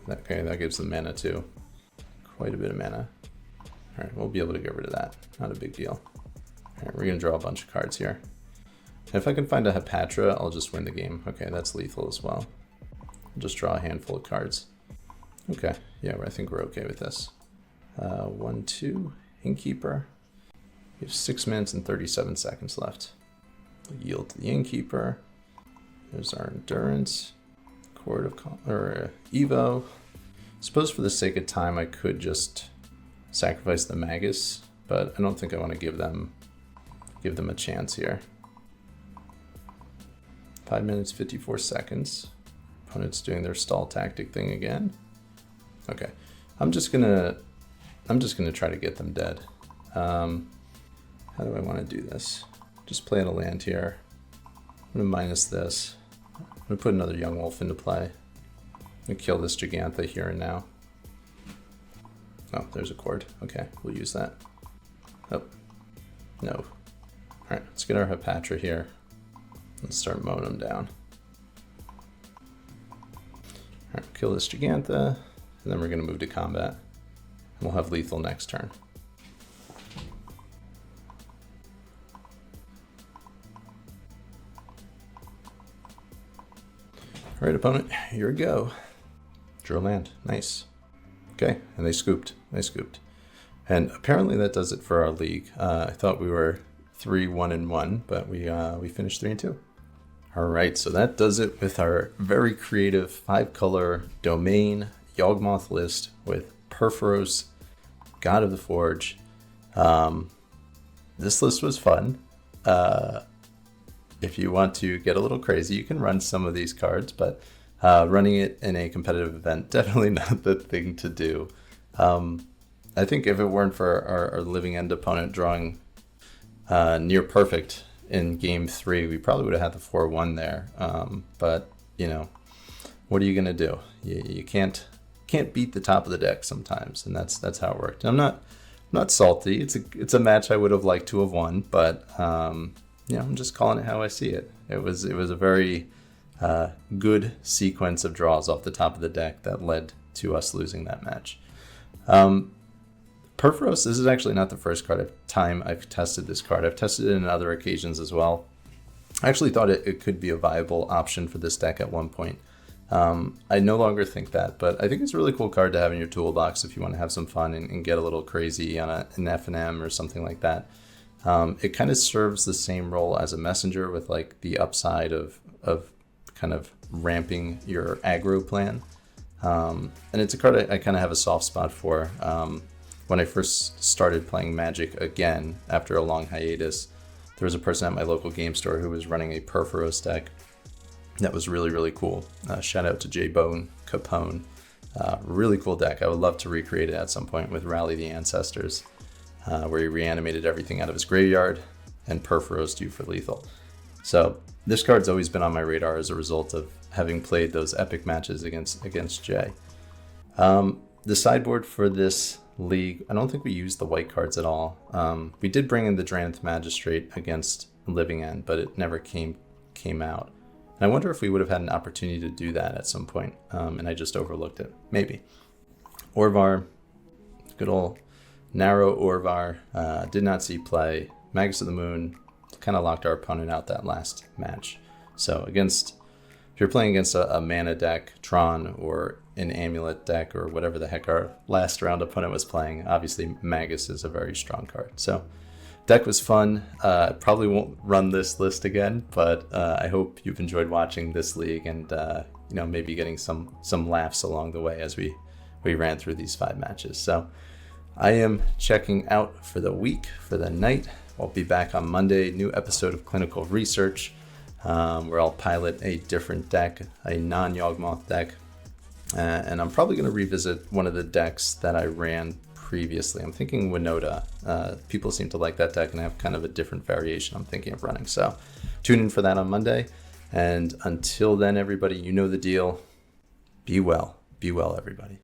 Okay, that gives them mana too. Quite a bit of mana. All right, we'll be able to get rid of that. Not a big deal. All right, we're gonna draw a bunch of cards here. If I can find a Hepatra, I'll just win the game. Okay, that's lethal as well. I'll just draw a handful of cards. Okay, yeah, I think we're okay with this. 1, 2, Innkeeper. We have 6 minutes and 37 seconds left. We'll yield to the Innkeeper. There's our Endurance. Chord of Evo. Suppose for the sake of time I could just sacrifice the Magus, but I don't think I want to give them a chance here. 5 minutes 54 seconds. Opponent's doing their stall tactic thing again. Okay, I'm just gonna try to get them dead. How do I want to do this? Just play out a land here. I'm gonna minus this. I'm gonna put another Young Wolf into play. I'm gonna kill this Gigantha here and now. Oh, there's a Cord. Okay, we'll use that. Oh, no. All right, let's get our Hepatra here. Let's start mowing them down. All right, kill this Gigantha, and then we're gonna move to combat. And we'll have lethal next turn. All right, opponent, here we go. Draw land, nice. Okay, and they scooped, And apparently that does it for our league. I thought we were 3-1-1, but we finished 3-2. All right, so that does it with our very creative 5-color domain Yawgmoth list with Perforos, God of the Forge. This list was fun. If you want to get a little crazy, you can run some of these cards, but running it in a competitive event, definitely not the thing to do. I think if it weren't for our living end opponent drawing near perfect in game 3, we probably would have had the 4-1 there. But, you know, what are you going to do? You can't beat the top of the deck sometimes, and that's how it worked. I'm not salty. It's a match I would have liked to have won, but you know, I'm just calling it how I see it. It was a very good sequence of draws off the top of the deck that led to us losing that match. Perforos, this is actually not the first time I've tested this card. I've tested it in other occasions as well. I actually thought it could be a viable option for this deck at one point. I no longer think that, but I think it's a really cool card to have in your toolbox if you want to have some fun and get a little crazy on an F&M or something like that. It kind of serves the same role as a messenger with like the upside of kind of ramping your aggro plan. And it's a card I kind of have a soft spot for. When I first started playing Magic again after a long hiatus, there was a person at my local game store who was running a Perforos deck that was really, really cool. Shout out to J-Bone Capone. Really cool deck. I would love to recreate it at some point with Rally the Ancestors, where he reanimated everything out of his graveyard and Perforos you for lethal. So this card's always been on my radar as a result of having played those epic matches against Jay. The sideboard for this league, I don't think we used the white cards at all. We did bring in the Drannith Magistrate against Living End, but it never came out. And I wonder if we would have had an opportunity to do that at some point, and I just overlooked it. Maybe. Orvar, good old narrow Orvar, did not see play. Magus of the Moon kind of locked our opponent out that last match. So if you're playing against a mana deck, Tron, or an Amulet deck, or whatever the heck our last round opponent was playing, obviously Magus is a very strong card. So deck was fun. Probably won't run this list again, but I hope you've enjoyed watching this league and you know, maybe getting some laughs along the way as we ran through these 5 matches. So I am checking out for the week, for the night. I'll be back on Monday, new episode of Clinical Research, where I'll pilot a different deck, a non-Yawgmoth deck. And I'm probably going to revisit one of the decks that I ran previously. I'm thinking Winota. People seem to like that deck and have kind of a different variation I'm thinking of running. So tune in for that on Monday. And until then, everybody, you know the deal. Be well. Be well, everybody.